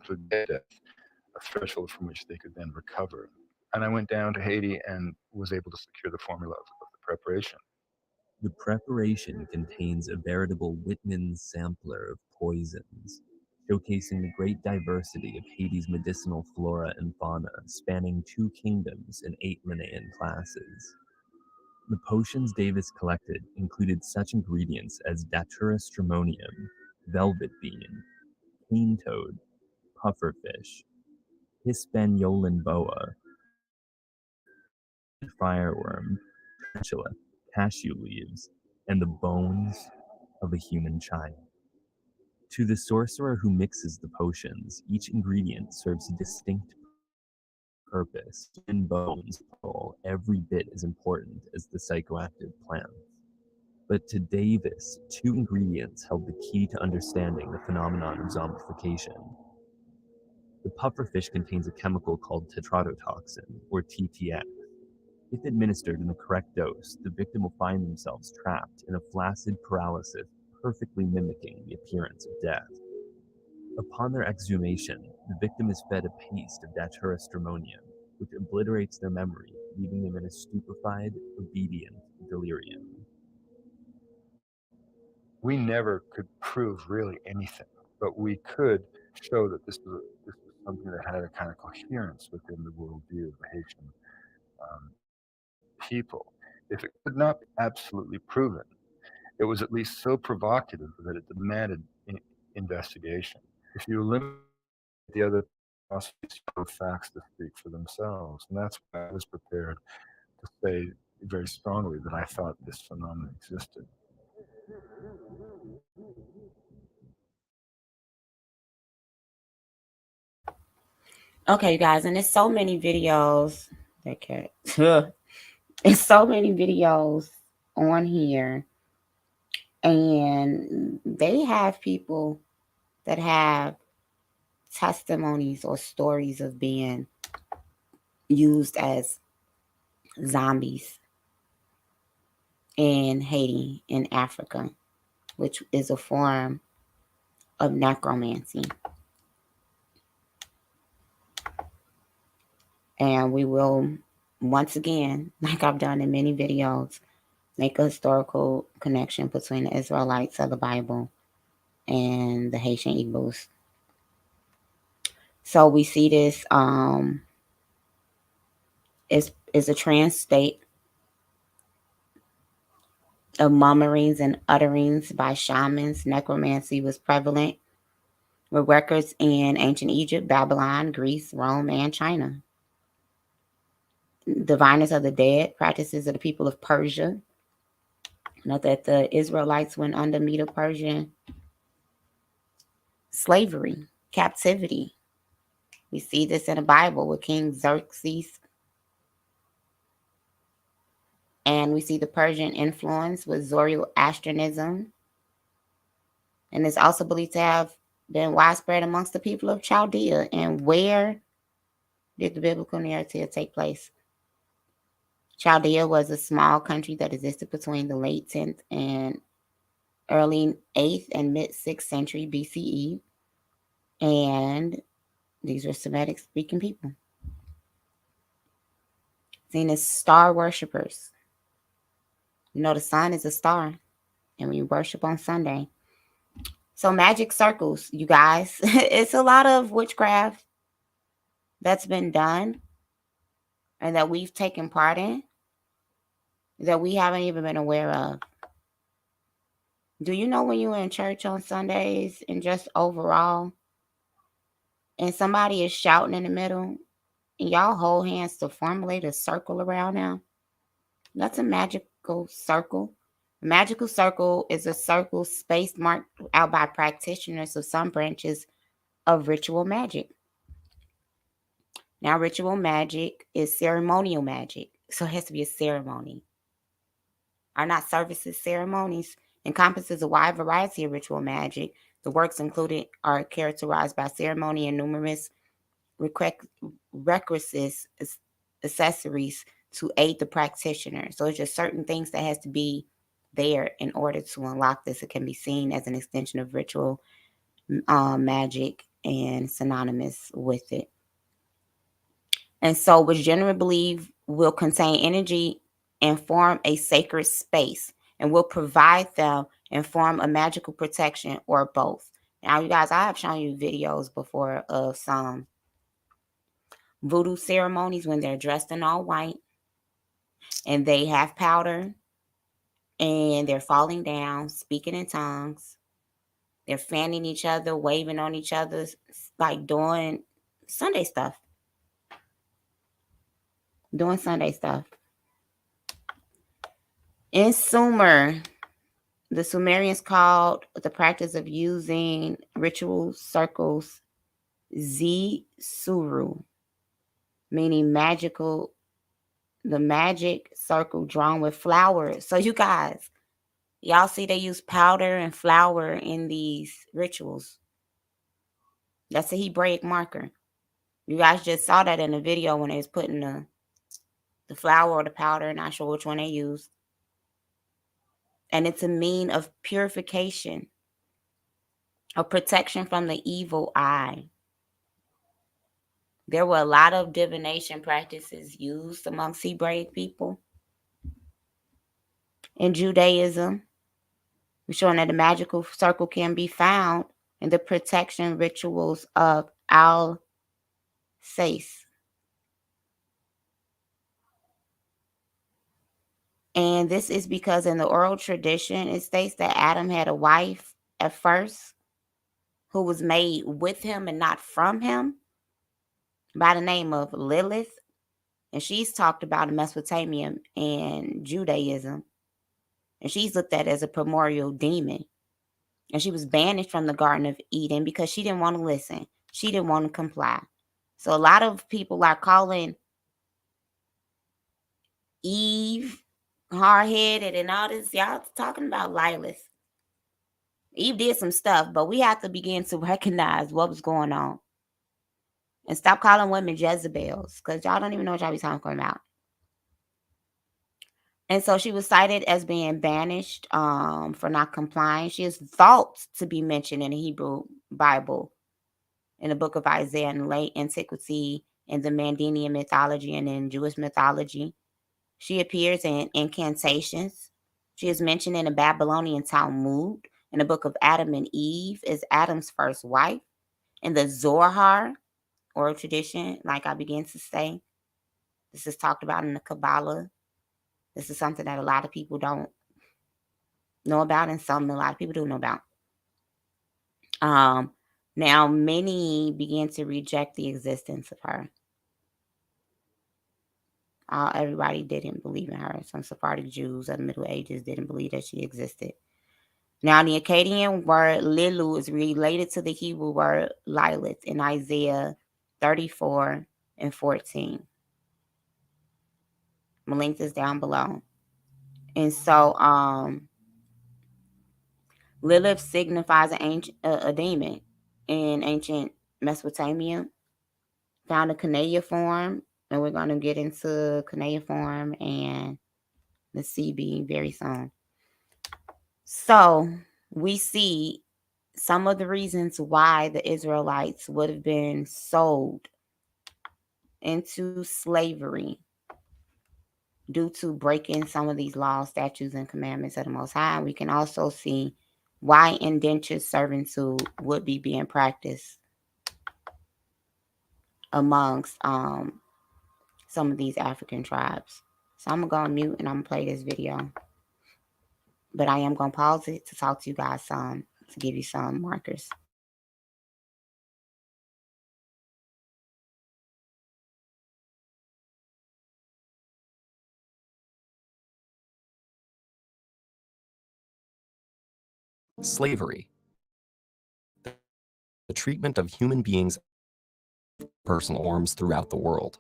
to death, a threshold from which they could then recover. And I went down to Haiti and was able to secure the formula of the preparation. The preparation contains a veritable Whitman's sampler of poisons, showcasing the great diversity of Haiti's medicinal flora and fauna, spanning 2 kingdoms and 8 Linnaean classes. The potions Davis collected included such ingredients as Datura stramonium, velvet bean, cane toad, pufferfish, Hispaniolan boa, fireworm, tarantula, cashew leaves, and the bones of a human child. To the sorcerer who mixes the potions, each ingredient serves a distinct purpose. In bones, every bit as important as the psychoactive plant. But to Davis, 2 ingredients held the key to understanding the phenomenon of zombification. The pufferfish contains a chemical called tetrodotoxin, or TTX. If administered in the correct dose, the victim will find themselves trapped in a flaccid paralysis, perfectly mimicking the appearance of death. Upon their exhumation, the victim is fed a paste of Datura stramonium, which obliterates their memory, leaving them in a stupefied, obedient delirium. We never could prove really anything, but we could show that this was something that had a kind of coherence within the worldview of the Haitian people. If it could not be absolutely proven, it was at least so provocative that it demanded investigation. If you eliminate the other philosophies, you have facts to speak for themselves, and that's why I was prepared to say very strongly that I thought this phenomenon existed. Okay, you guys, and there's so many videos. That cat. There's so many videos on here, and they have people that have testimonies or stories of being used as zombies in Haiti, in Africa, which is a form of necromancy. And we will, once again, like I've done in many videos, make a historical connection between the Israelites of the Bible and the Haitian Igbos. So we see this is a trans state of murmurings and utterings by shamans. Necromancy was prevalent with records in ancient Egypt, Babylon, Greece, Rome, and China. Diviners of the dead, practices of the people of Persia. Note that the Israelites went under Medo-Persian slavery, captivity. We see this in the Bible with King Xerxes. And we see the Persian influence with Zoroastrianism. And it's also believed to have been widespread amongst the people of Chaldea. And where did the biblical narrative take place? Chaldea was a small country that existed between the late 10th and early 8th and mid 6th century BCE. And these were Semitic speaking people, seen as star worshippers. You know, the sun is a star, and we worship on Sunday. So, magic circles, you guys, it's a lot of witchcraft that's been done and that we've taken part in that we haven't even been aware of. Do you know when you're in church on Sundays and just overall, and somebody is shouting in the middle, and y'all hold hands to formulate a circle around them? That's a magical circle. A magical circle is a circle space marked out by practitioners of some branches of ritual magic. Now, ritual magic is ceremonial magic, so it has to be a ceremony. Are not services, ceremonies. Encompasses a wide variety of ritual magic. The works included are characterized by ceremony and numerous requisites, accessories to aid the practitioner. So it's just certain things that has to be there in order to unlock this. It can be seen as an extension of ritual magic and synonymous with it. And so was generally believed will contain energy and form a sacred space and will provide them and form a magical protection or both. Now, you guys, I have shown you videos before of some voodoo ceremonies when they're dressed in all white and they have powder and they're falling down, speaking in tongues. They're fanning each other, waving on each other, like doing Sunday stuff. Doing Sunday stuff. In Sumer, the Sumerians called the practice of using ritual circles Suru, meaning magical, the magic circle drawn with flowers. So you guys, y'all see they use powder and flour in these rituals. That's a Hebraic marker. You guys just saw that in the video when they was putting the flour or the powder, not sure which one they used. And it's a mean of purification, of protection from the evil eye. There were a lot of divination practices used amongst Hebraic people. In Judaism, we're showing that the magical circle can be found and the protection rituals of Alsace. And this is because in the oral tradition, it states that Adam had a wife at first who was made with him and not from him by the name of Lilith. And she's talked about in Mesopotamia and Judaism. And she's looked at as a primordial demon. And she was banished from the Garden of Eden because she didn't want to listen. She didn't want to comply. So a lot of people are calling Eve hard-headed and all this. Y'all talking about Lilith. Eve did some stuff, but we have to begin to recognize what was going on. And stop calling women Jezebels, because y'all don't even know what y'all be talking about. And so she was cited as being banished for not complying. She is thought to be mentioned in the Hebrew Bible, in the book of Isaiah in late antiquity, in the Mandinian mythology, and in Jewish mythology. She appears in incantations. She is mentioned in the Babylonian Talmud, in the book of Adam and Eve as Adam's first wife, in the Zohar oral tradition, like I began to say. This is talked about in the Kabbalah. This is something that a lot of people don't know about, and a lot of people do know about. Now, many began to reject the existence of her. Everybody didn't believe in her. Some Sephardic Jews of the Middle Ages didn't believe that she existed. Now, the Akkadian word Lilu is related to the Hebrew word Lilith in Isaiah 34 and 14. My link is down below. And so, Lilith signifies a demon in ancient Mesopotamia, found in cuneiform, and we're going to get into cuneiform and the CB very soon. So we see some of the reasons why the Israelites would have been sold into slavery due to breaking some of these laws, statutes, and commandments of the Most High. We can also see why indentured servitude would be being practiced amongst some of these African tribes. So I'm going to go on mute and I'm going to play this video. But I am going to pause it to talk to you guys some, to give you some markers. Slavery. The treatment of human beings personal norms throughout the world.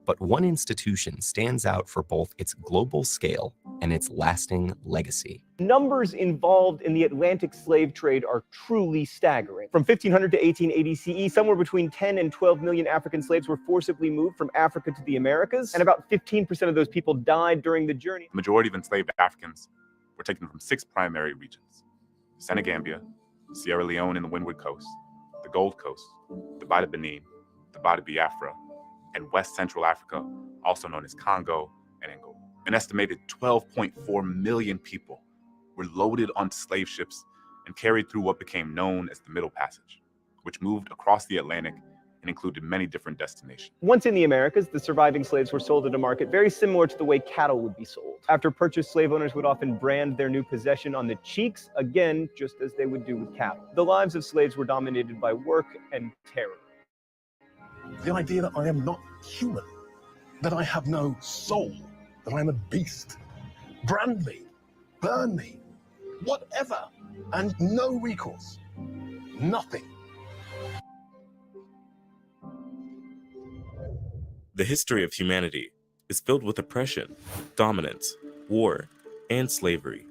But one institution stands out for both its global scale and its lasting legacy. Numbers involved in the Atlantic slave trade are truly staggering. From 1500 to 1880 CE, somewhere between 10 and 12 million African slaves were forcibly moved from Africa to the Americas, and about 15% of those people died during the journey. The majority of enslaved Africans were taken from 6 primary regions: Senegambia, Sierra Leone and the Windward Coast, the Gold Coast, the Bight of Benin, the Bight of Biafra, and West Central Africa, also known as Congo and Angola. An estimated 12.4 million people were loaded onto slave ships and carried through what became known as the Middle Passage, which moved across the Atlantic and included many different destinations. Once in the Americas, the surviving slaves were sold at a market very similar to the way cattle would be sold. After purchase, slave owners would often brand their new possession on the cheeks, again, just as they would do with cattle. The lives of slaves were dominated by work and terror. The idea that I am not human, that I have no soul, that I'm a beast. Brand me, burn me, whatever, and no recourse. Nothing. The history of humanity is filled with oppression, dominance, war, and slavery.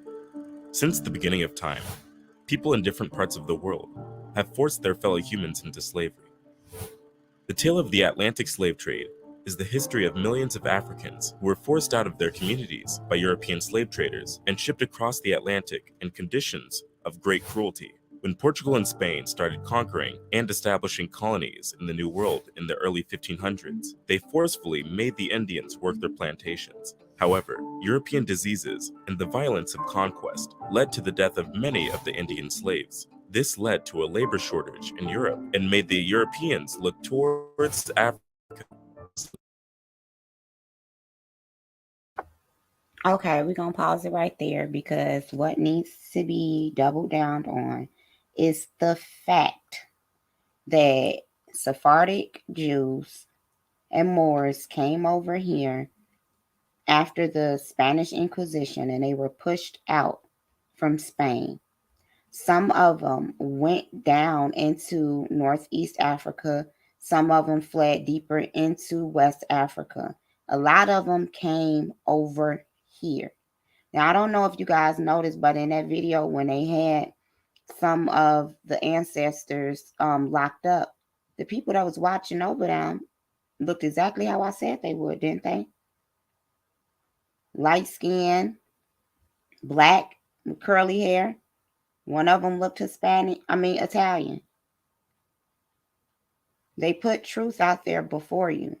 Since the beginning of time, people in different parts of the world have forced their fellow humans into slavery. The tale of the Atlantic slave trade is the history of millions of Africans who were forced out of their communities by European slave traders and shipped across the Atlantic in conditions of great cruelty. When Portugal and Spain started conquering and establishing colonies in the New World in the early 1500s, they forcefully made the Indians work their plantations. However, European diseases and the violence of conquest led to the death of many of the Indian slaves. This led to a labor shortage in Europe and made the Europeans look towards Africa. Okay, we're going to pause it right there because what needs to be doubled down on is the fact that Sephardic Jews and Moors came over here after the Spanish Inquisition and they were pushed out from Spain. Some of them went down into Northeast Africa. Some of them fled deeper into West Africa. A lot of them came over here. Now, I don't know if you guys noticed, but in that video when they had some of the ancestors locked up, the people that was watching over them looked exactly how I said they would, didn't they? Light skin, black, with curly hair. One of them looked Italian. They put truth out there before you.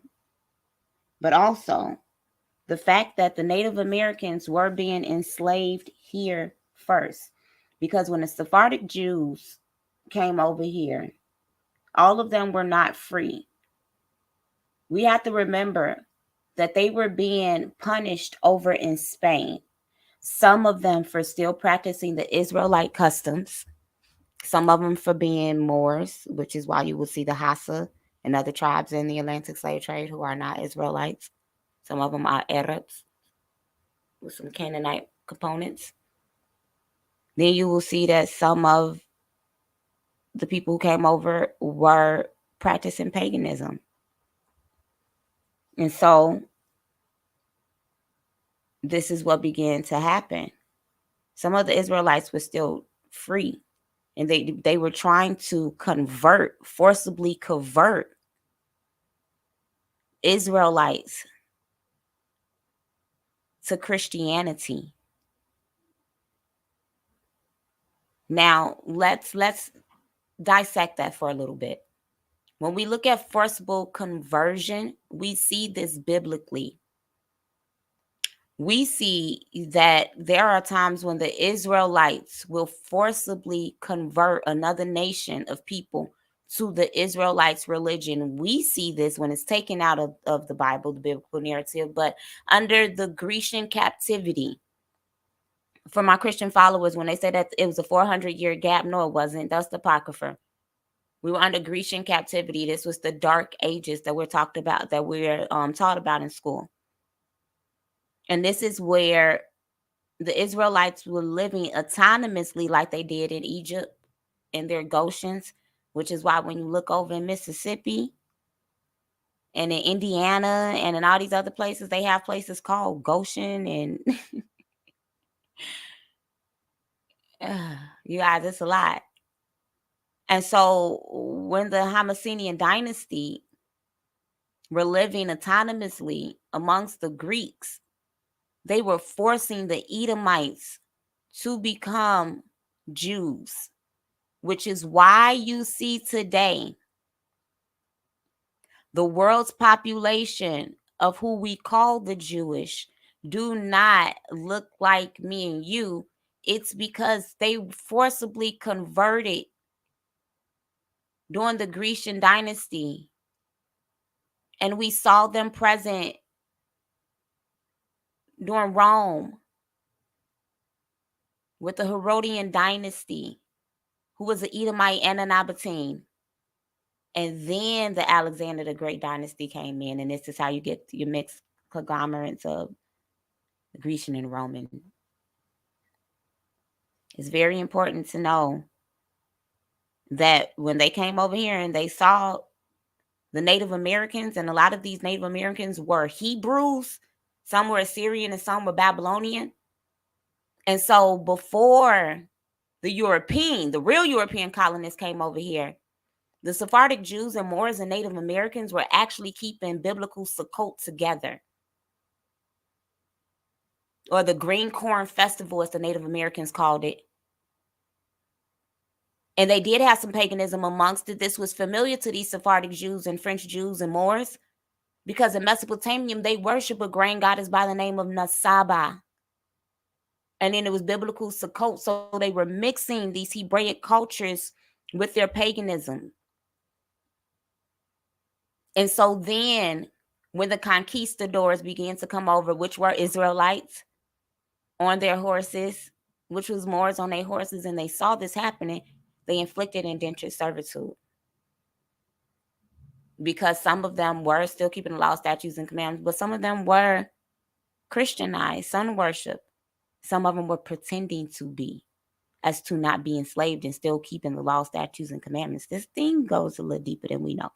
But also, the fact that the Native Americans were being enslaved here first. Because when the Sephardic Jews came over here, all of them were not free. We have to remember that they were being punished over in Spain. Some of them for still practicing the Israelite customs. Some of them for being Moors, which is why you will see the Hassa and other tribes in the Atlantic slave trade who are not Israelites. Some of them are Arabs with some Canaanite components. Then you will see that some of the people who came over were practicing paganism. And so this is what began to happen. Some of the Israelites were still free, and they were trying to forcibly convert Israelites to Christianity. Now, let's dissect that for a little bit. When we look at forcible conversion, we see this biblically. We see that there are times when the Israelites will forcibly convert another nation of people to the Israelites' religion. We see this when it's taken out of the Bible, the biblical narrative, but under the Grecian captivity. For my Christian followers, when they say that it was a 400-year gap, no, it wasn't. That's the Apocrypha. We were under Grecian captivity. This was the dark ages that we're taught about in school. And this is where the Israelites were living autonomously like they did in Egypt in their Goshens, which is why when you look over in Mississippi and in Indiana and in all these other places, they have places called Goshen. And you guys, it's a lot. And so when the Hamasinian dynasty were living autonomously amongst the Greeks, they were forcing the Edomites to become Jews, which is why you see today the world's population of who we call the Jewish do not look like me and you. It's because they forcibly converted during the Grecian dynasty. And we saw them present during Rome with the Herodian dynasty, who was an Edomite and an Nabatean. And then the Alexander the Great dynasty came in, and this is how you get your mixed conglomerates of the Grecian and Roman. It's very important to know that when they came over here and they saw the Native Americans, and a lot of these Native Americans were Hebrews, some were Assyrian and some were Babylonian. And so before the real European colonists came over here, the Sephardic Jews and Moors and Native Americans were actually keeping biblical Sukkot together, or the Green Corn Festival, as the Native Americans called it. And they did have some paganism amongst it. This was familiar to these Sephardic Jews and French Jews and Moors, because in Mesopotamia, they worship a grain goddess by the name of Nasaba. And then it was biblical Sukkot. So they were mixing these Hebraic cultures with their paganism. And so then when the conquistadors began to come over, which were Israelites on their horses, which was Moors on their horses, and they saw this happening, they inflicted indentured servitude. Because some of them were still keeping the law, statutes, and commandments, but some of them were Christianized, sun worship. Some of them were pretending to be, as to not be enslaved and still keeping the law, statutes, and commandments. This thing goes a little deeper than we know.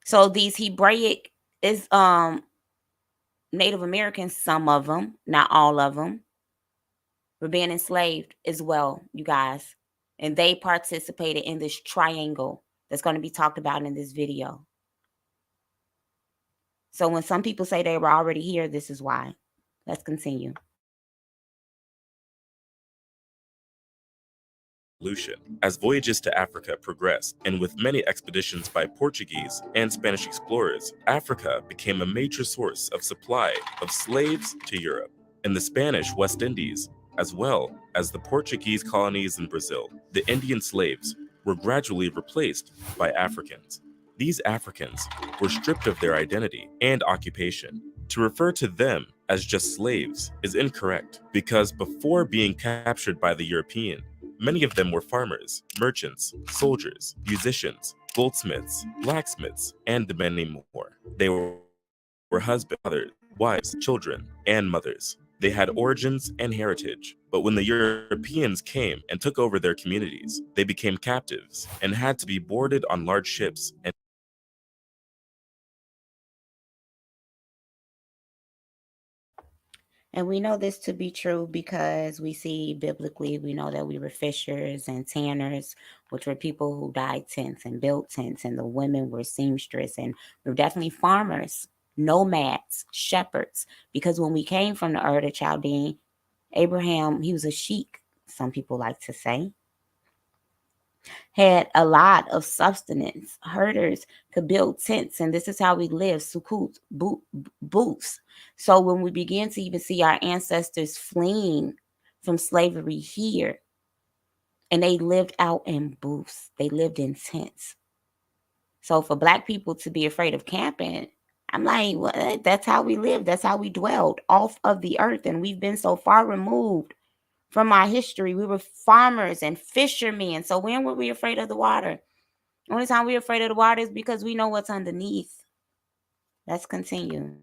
So these Hebraic is Native Americans, some of them, not all of them, were being enslaved as well, you guys. And they participated in this triangle that's going to be talked about in this video. So when some people say they were already here, this is why. Let's continue. As voyages to Africa progressed, and with many expeditions by Portuguese and Spanish explorers, Africa became a major source of supply of slaves to Europe. In the Spanish West Indies, as well as the Portuguese colonies in Brazil, the Indian slaves were gradually replaced by Africans. These Africans were stripped of their identity and occupation. To refer to them as just slaves is incorrect, because before being captured by the European, many of them were farmers, merchants, soldiers, musicians, goldsmiths, blacksmiths, and many more. They were husbands, fathers, wives, children, and mothers. They had origins and heritage, but when the Europeans came and took over their communities, they became captives and had to be boarded on large ships and And we know this to be true because we see biblically, we know that we were fishers and tanners, which were people who dyed tents and built tents, and the women were seamstress, and we were definitely farmers, nomads, shepherds, because when we came from the Ur of Chaldean, Abraham, he was a sheik, some people like to say, had a lot of sustenance. Herders could build tents, and this is how we live, sukkot, booths. So when we begin to even see our ancestors fleeing from slavery here, and they lived out in booths, they lived in tents. So for Black people to be afraid of camping, I'm like, well, that's how we lived. That's how we dwelled off of the earth. And we've been so far removed from our history. We were farmers and fishermen. So when were we afraid of the water? The only time we're afraid of the water is because we know what's underneath. Let's continue.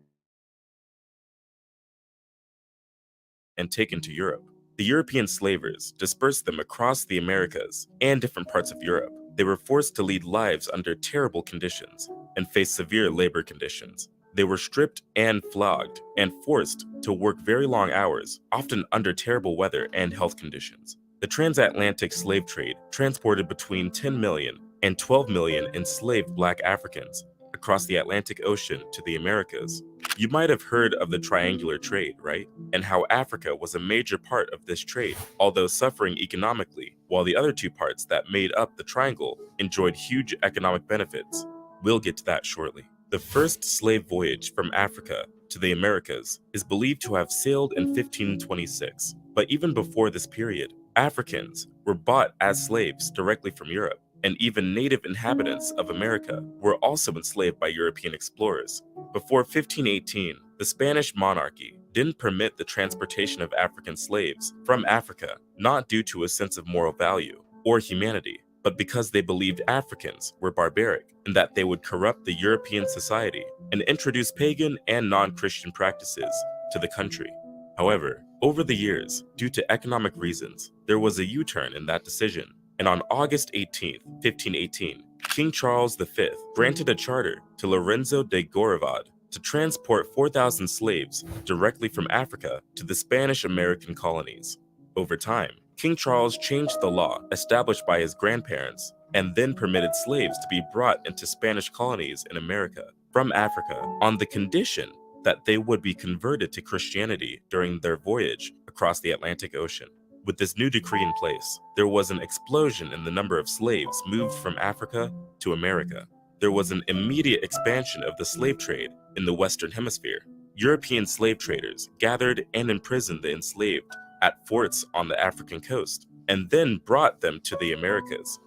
and taken to Europe. The European slavers dispersed them across the Americas and different parts of Europe. They were forced to lead lives under terrible conditions and face severe labor conditions. They were stripped and flogged and forced to work very long hours, often under terrible weather and health conditions. The transatlantic slave trade transported between 10 million and 12 million enslaved Black Africans across the Atlantic Ocean to the Americas. You might have heard of the triangular trade, right? And how Africa was a major part of this trade, although suffering economically, while the other two parts that made up the triangle enjoyed huge economic benefits. We'll get to that shortly. The first slave voyage from Africa to the Americas is believed to have sailed in 1526. But even before this period, Africans were bought as slaves directly from Europe, and even native inhabitants of America were also enslaved by European explorers. Before 1518, the Spanish monarchy didn't permit the transportation of African slaves from Africa, not due to a sense of moral value or humanity, but because they believed Africans were barbaric and that they would corrupt the European society and introduce pagan and non-Christian practices to the country. However, over the years, due to economic reasons, there was a U-turn in that decision, and on August 18, 1518, King Charles V granted a charter to Lorenzo de Goravade to transport 4,000 slaves directly from Africa to the Spanish-American colonies. Over time, King Charles changed the law established by his grandparents and then permitted slaves to be brought into Spanish colonies in America from Africa on the condition that they would be converted to Christianity during their voyage across the Atlantic Ocean. With this new decree in place, there was an explosion in the number of slaves moved from Africa to America. There was an immediate expansion of the slave trade in the Western Hemisphere. European slave traders gathered and imprisoned the enslaved at forts on the African coast, and then brought them to the Americas.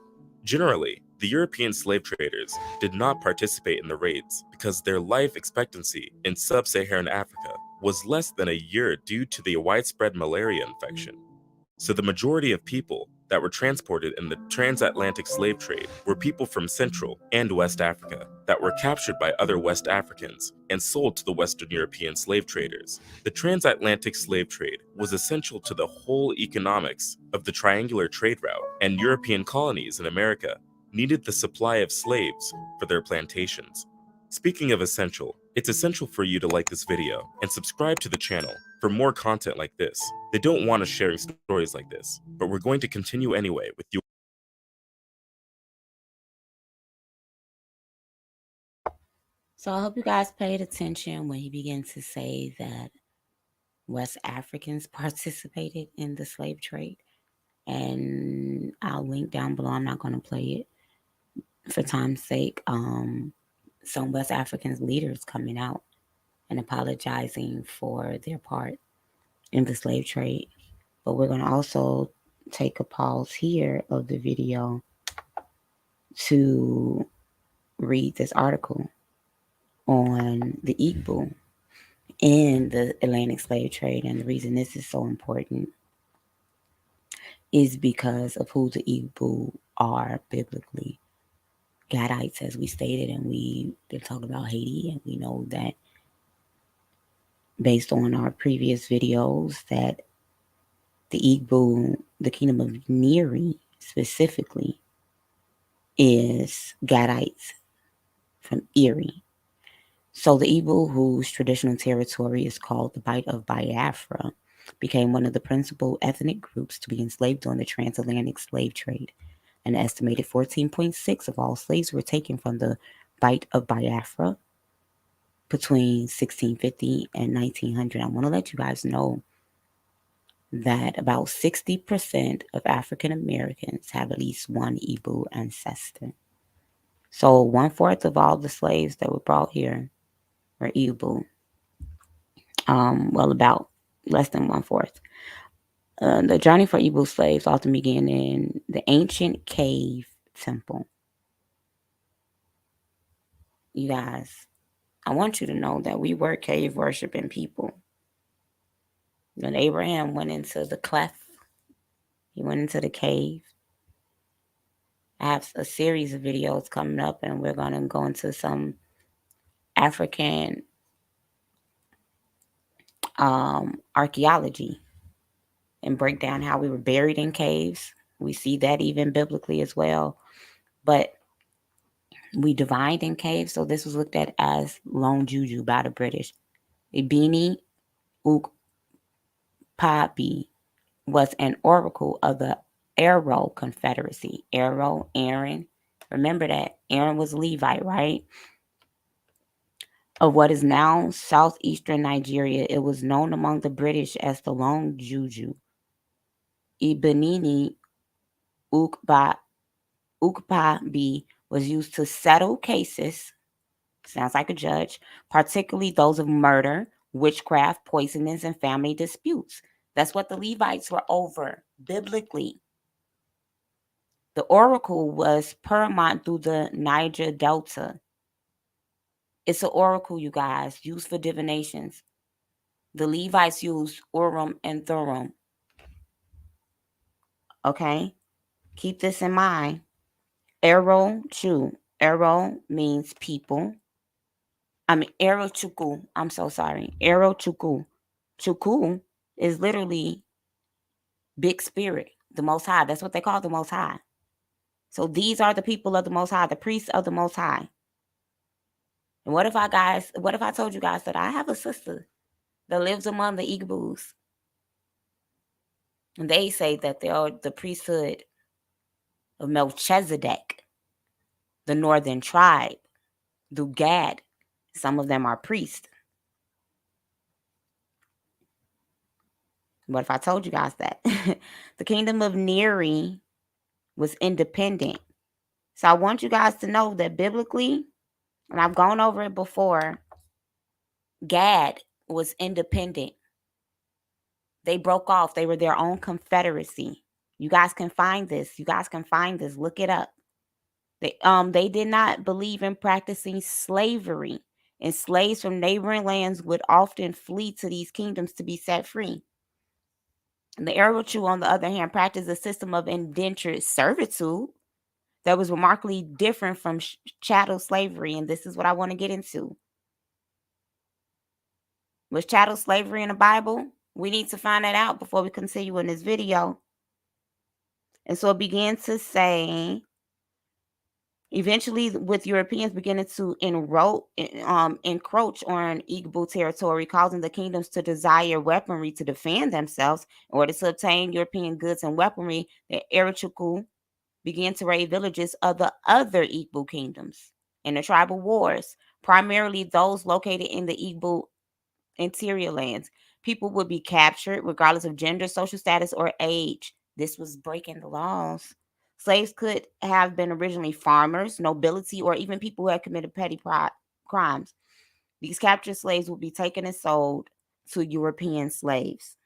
Generally, the European slave traders did not participate in the raids because their life expectancy in sub-Saharan Africa was less than a year due to the widespread malaria infection. So the majority of people that were transported in the transatlantic slave trade were people from Central and West Africa that were captured by other West Africans and sold to the Western European slave traders. The transatlantic slave trade was essential to the whole economics of the triangular trade route, and European colonies in America needed the supply of slaves for their plantations. Speaking of essential, it's essential for you to like this video and subscribe to the channel for more content like this. They don't want us sharing stories like this, but we're going to continue anyway with you. So I hope you guys paid attention when he began to say that West Africans participated in the slave trade. And I'll link down below. I'm not going to play it for time's sake. Some West African leaders coming out and apologizing for their part in the slave trade. But we're going to also take a pause here of the video to read this article on the Igbo and the Atlantic slave trade. And the reason this is so important is because of who the Igbo are biblically. Gadites, as we stated, and we've been talking about Haiti, and we know that based on our previous videos that the Igbo, the kingdom of Neri specifically, is Gadites from Erie. So the Igbo, whose traditional territory is called the Bight of Biafra, became one of the principal ethnic groups to be enslaved during the transatlantic slave trade. An estimated 14.6 of all slaves were taken from the Bight of Biafra between 1650 and 1900. I want to let you guys know that about 60% of African Americans have at least one Igbo ancestor. So 1/4 of all the slaves that were brought here were Igbo. Well, about less than 1/4. The journey for Igbo slaves often began in the ancient cave temple. You guys, I want you to know that we were cave worshiping people. When Abraham went into the cleft, he went into the cave. I have a series of videos coming up, and we're going to go into some African archaeology and break down how we were buried in caves. We see that even biblically as well. But we divined in caves, so this was looked at as lone juju by the British. Ibini Ukpabi was an oracle of the Arrow Confederacy. Arrow, Aaron. Remember that. Aaron was Levite, right? Of what is now southeastern Nigeria. It was known among the British as the Lone Juju. Ibini Ukpabi was used to settle cases, sounds like a judge, particularly those of murder, witchcraft, poisonings, and family disputes. That's what the Levites were over biblically. The oracle was paramount through the Niger Delta. It's an oracle, you guys, used for divinations. The Levites used Urim and Thummim. Okay? Keep this in mind. Ero Chu. Ero means people. Ero Chuku. I'm so sorry. Ero Chuku. Chuku is literally big spirit, the Most High. That's what they call the Most High. So these are the people of the Most High, the priests of the Most High. And what if I told you guys that I have a sister that lives among the Igbos? And they say that they are the priesthood of Melchizedek, the northern tribe, through Gad. Some of them are priests. What if I told you guys that? The kingdom of Neri was independent. So I want you guys to know that biblically, and I've gone over it before, Gad was independent. They broke off. They were their own confederacy. You guys can find this. You guys can find this. Look it up. They did not believe in practicing slavery, and slaves from neighboring lands would often flee to these kingdoms to be set free. The Arawachu, on the other hand, practiced a system of indentured servitude that was remarkably different from chattel slavery, and this is what I want to get into. Was chattel slavery in the Bible? We need to find that out before we continue in this video. And so it began to say, eventually, with Europeans beginning to encroach on Igbo territory, causing the kingdoms to desire weaponry to defend themselves. In order to obtain European goods and weaponry, the Arachuku began to raid villages of the other Igbo kingdoms in the tribal wars, primarily those located in the Igbo interior lands. People would be captured regardless of gender, social status, or age. This was breaking the laws. Slaves could have been originally farmers, nobility, or even people who had committed petty crimes. These captured slaves would be taken and sold to European slaves.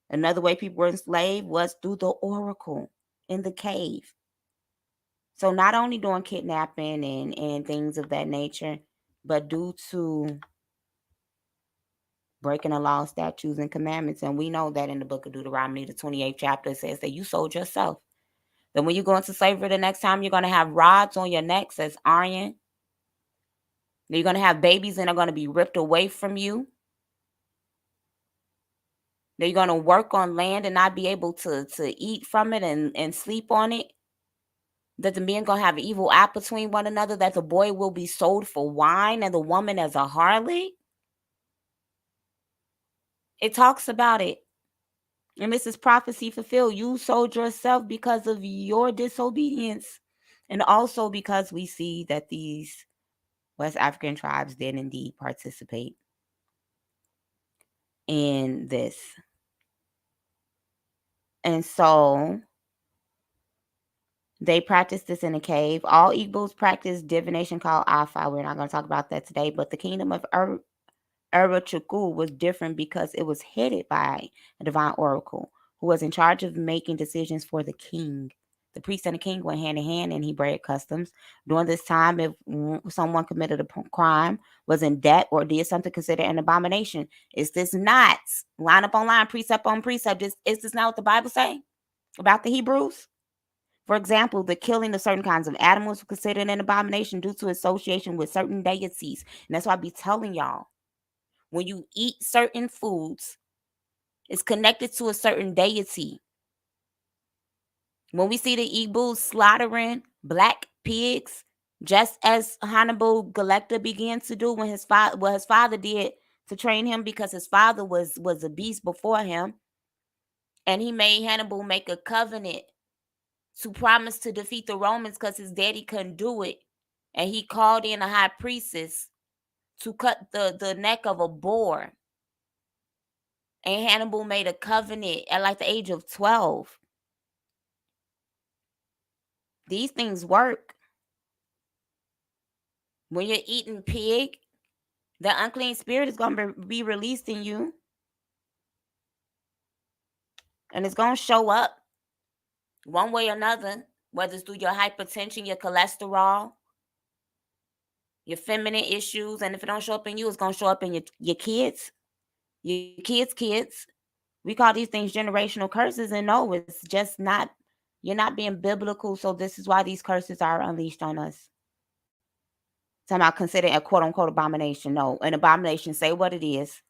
Another way people were enslaved was through the oracle in the cave. So not only doing kidnapping and things of that nature, but due to breaking the law, statutes, and commandments. And we know that in the book of Deuteronomy, the 28th chapter, it says that you sold yourself. Then when you go into slavery the next time, you're going to have rods on your neck, says iron. You're going to have babies and they're going to be ripped away from you. You're going to work on land and not be able to eat from it and sleep on it. That the men going to have an evil eye between one another. That the boy will be sold for wine and the woman as a harlot. It talks about it. And this is prophecy fulfilled. You sold yourself because of your disobedience. And also because we see that these West African tribes did indeed participate in this. And so they practiced this in a cave. All Igbos practice divination called Afa. We're not going to talk about that today. But the kingdom of Arachuku was different because it was headed by a divine oracle who was in charge of making decisions for the king. The priest and the king went hand in hand in Hebraic customs. During this time, if someone committed a crime, was in debt, or did something considered an abomination, is this not line up on line, precept on precept? Is this not what the Bible say about the Hebrews? For example, the killing of certain kinds of animals was considered an abomination due to association with certain deities. And that's why I be telling y'all, when you eat certain foods, it's connected to a certain deity. When we see the Igbo slaughtering black pigs, just as Hannibal Lecter began to do when his father did to train him, because his father was a beast before him, and he made Hannibal make a covenant to promise to defeat the Romans because his daddy couldn't do it, and he called in a high priestess to cut the neck of a boar. And Hannibal made a covenant at like the age of 12. These things work. When you're eating pig, the unclean spirit is going to be released in you. And it's going to show up one way or another, whether it's through your hypertension, your cholesterol, your feminine issues. And if it don't show up in you, it's going to show up in your kids, your kids. We call these things generational curses. And no, it's just not, you're not being biblical. So this is why these curses are unleashed on us. Talking about considered a quote unquote abomination. No, an abomination, say what it is.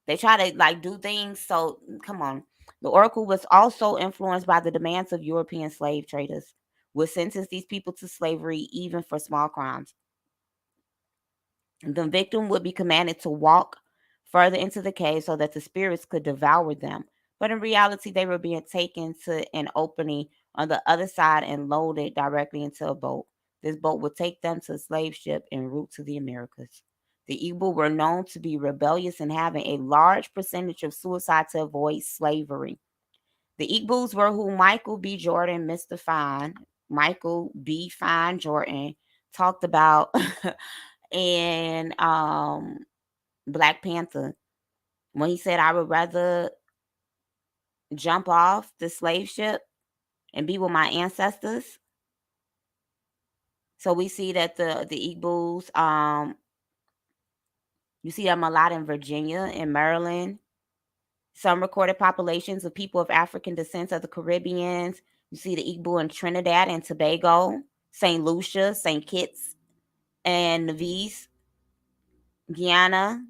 They try to like do things. So come on. The oracle was also influenced by the demands of European slave traders, would sentence these people to slavery even for small crimes. The victim would be commanded to walk further into the cave so that the spirits could devour them. But in reality, they were being taken to an opening on the other side and loaded directly into a boat. This boat would take them to a slave ship en route to the Americas. The Igbo were known to be rebellious and having a large percentage of suicide to avoid slavery. The Igbos were who Michael B. Jordan, Mr. Fine, Michael B. Fine Jordan, talked about in Black Panther. when he said, I would rather jump off the slave ship and be with my ancestors. So we see that the Igbos, you see them a lot in Virginia and Maryland. Some recorded populations of people of African descent of the Caribbeans. You see the Igbo in Trinidad and Tobago, St. Lucia, St. Kitts, and Nevis, Guyana.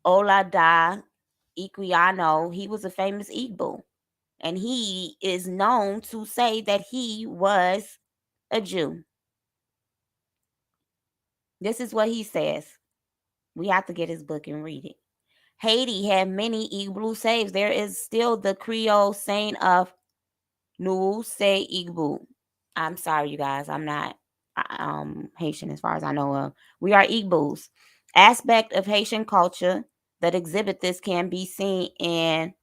Olada Equiano, he was a famous Igbo. And he is known to say that he was a Jew. This is what he says. We have to get his book and read it. Haiti had many Igbo slaves. There is still the Creole saying of Nu say Igbo. I'm sorry, you guys. I'm not Haitian as far as I know of. We are Igbos. Aspect of Haitian culture that exhibit this can be seen in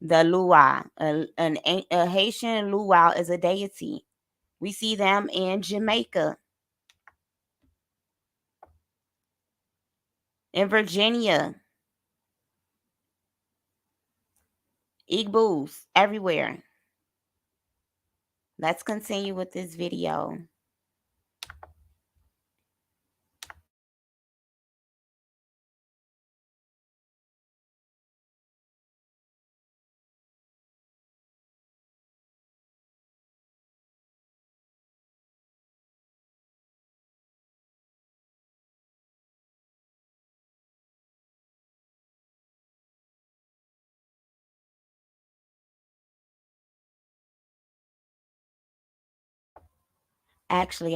the luau. A Haitian luau is a deity. We see them in Jamaica, in Virginia, Igbos everywhere. Let's continue with this video. Actually,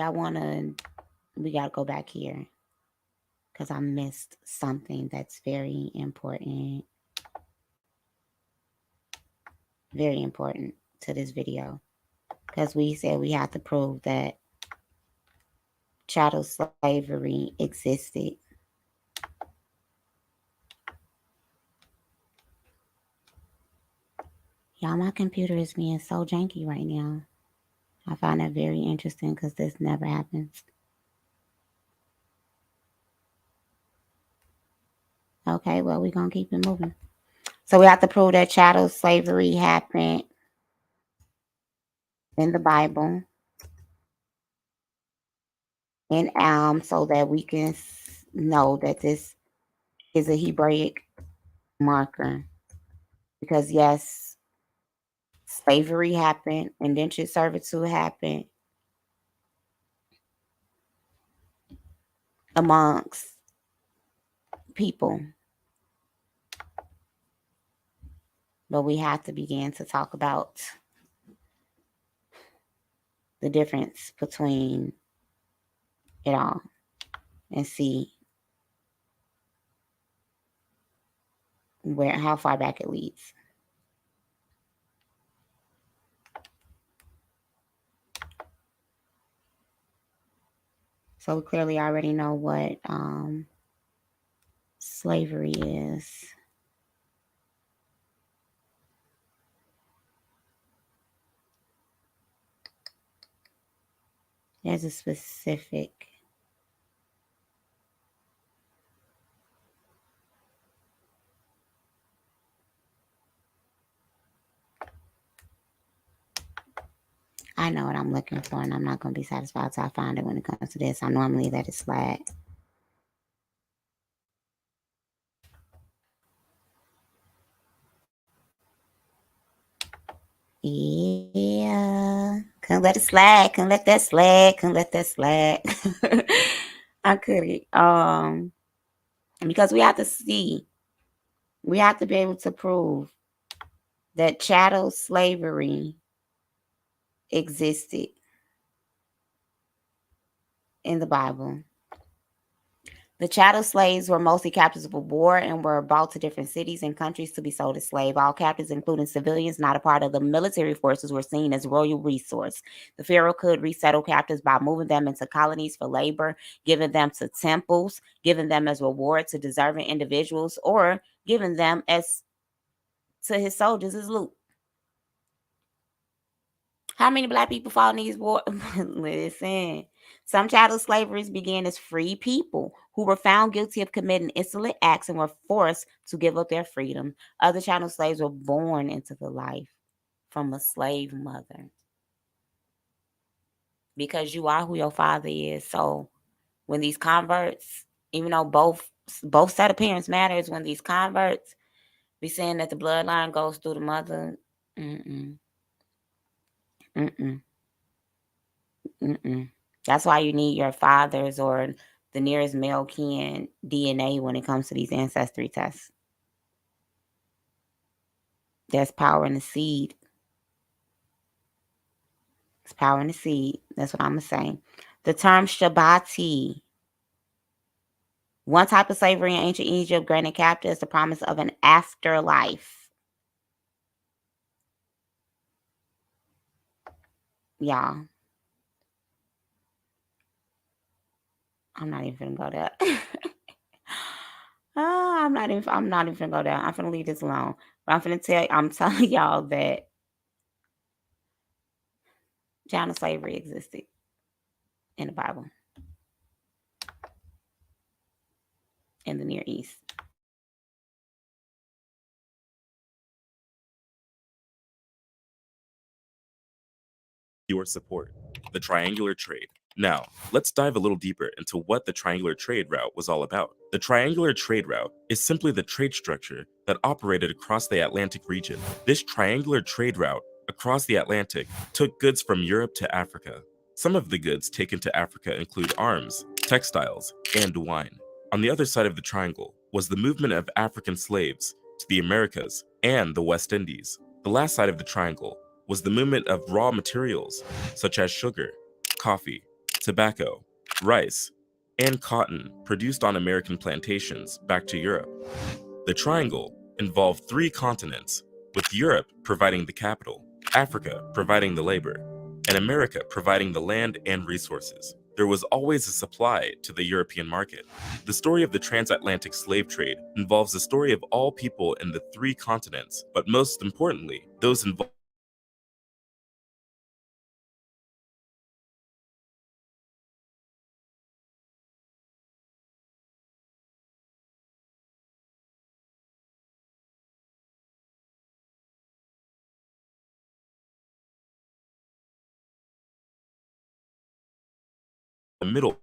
we got to go back here because I missed something that's very important. Very important to this video. Because we said we have to prove that chattel slavery existed. Y'all, my computer is being so janky right now. I find that very interesting because this never happens. Okay, well, we're going to keep it moving. So we have to prove that chattel slavery happened in the Bible, in so that we can know that this is a Hebraic marker. Because yes, slavery happened, indentured servitude happened amongst people. But we have to begin to talk about the difference between it all and see how far back it leads. So we clearly already know what slavery is. There's a specific I know what I'm looking for, and I'm not going to be satisfied until I find it when it comes to this. I normally let it slide. Yeah. Couldn't let it slide. Couldn't let that slide. Couldn't let that slide. I couldn't. Because we have to see. We have to be able to prove that chattel slavery existed in the Bible. The chattel slaves were mostly captives of war and were brought to different cities and countries to be sold as slaves. All captives, including civilians not a part of the military forces, were seen as royal resource. The pharaoh could resettle captives by moving them into colonies for labor, giving them to temples, giving them as reward to deserving individuals, or giving them as to his soldiers as loot. How many black people fought in these wars? Listen. Some chattel slaveries began as free people who were found guilty of committing insolent acts and were forced to give up their freedom. Other chattel slaves were born into the life from a slave mother. Because you are who your father is. So when these converts, even though both set of parents matters, when these converts be saying that the bloodline goes through the mother, mm-mm, mm-mm, mm-mm. That's why you need your father's or the nearest male kin DNA when it comes to these ancestry tests. There's power in the seed. There's power in the seed. That's what I'm going to say. The term Shabbati. One type of slavery in ancient Egypt granted captives the promise of an afterlife. Y'all. I'm not even gonna go there. I'm not even gonna go there. I'm gonna leave this alone. But I'm telling y'all that chattel slavery existed in the Bible. In the Near East. Your support. The triangular trade. Now, let's dive a little deeper into what the triangular trade route was all about. The triangular trade route is simply the trade structure that operated across the Atlantic region. This triangular trade route across the Atlantic took goods from Europe to Africa. Some of the goods taken to Africa include arms, textiles, and wine. On the other side of the triangle was the movement of African slaves to the Americas and the West Indies. The last side of the triangle was the movement of raw materials such as sugar, coffee, tobacco, rice, and cotton produced on American plantations back to Europe. The triangle involved 3 continents, with Europe providing the capital, Africa providing the labor, and America providing the land and resources. There was always a supply to the European market. The story of the transatlantic slave trade involves the story of all people in the 3 continents, but most importantly, those involved the middle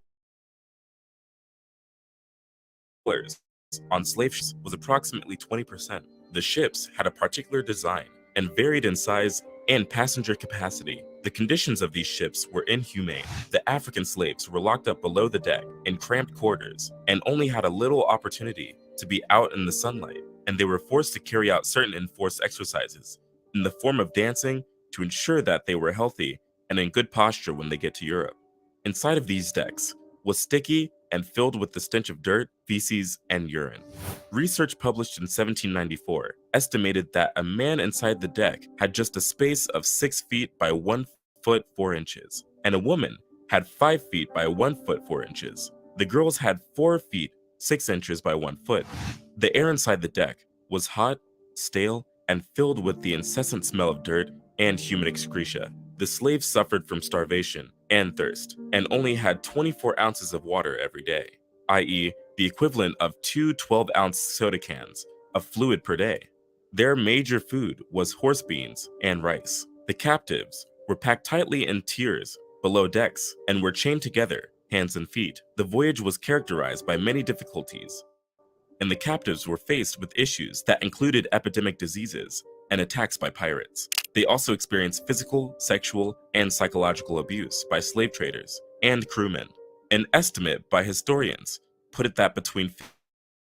on slave ships was approximately 20%. The ships had a particular design and varied in size and passenger capacity. The conditions of these ships were inhumane. The African slaves were locked up below the deck in cramped quarters and only had a little opportunity to be out in the sunlight, and they were forced to carry out certain enforced exercises in the form of dancing to ensure that they were healthy and in good posture when they get to Europe. Inside of these decks was sticky and filled with the stench of dirt, feces, and urine. Research published in 1794 estimated that a man inside the deck had just a space of 6 feet by 1 foot 4 inches, and a woman had 5 feet by 1 foot 4 inches. The girls had 4 feet 6 inches by 1 foot. The air inside the deck was hot, stale, and filled with the incessant smell of dirt and human excreta. The slaves suffered from starvation and thirst, and only had 24 ounces of water every day, i.e., the equivalent of 2 12-ounce soda cans of fluid per day. Their major food was horse beans and rice. The captives were packed tightly in tiers below decks and were chained together, hands and feet. The voyage was characterized by many difficulties, and the captives were faced with issues that included epidemic diseases and attacks by pirates. They also experienced physical, sexual, and psychological abuse by slave traders and crewmen. An estimate by historians put it that between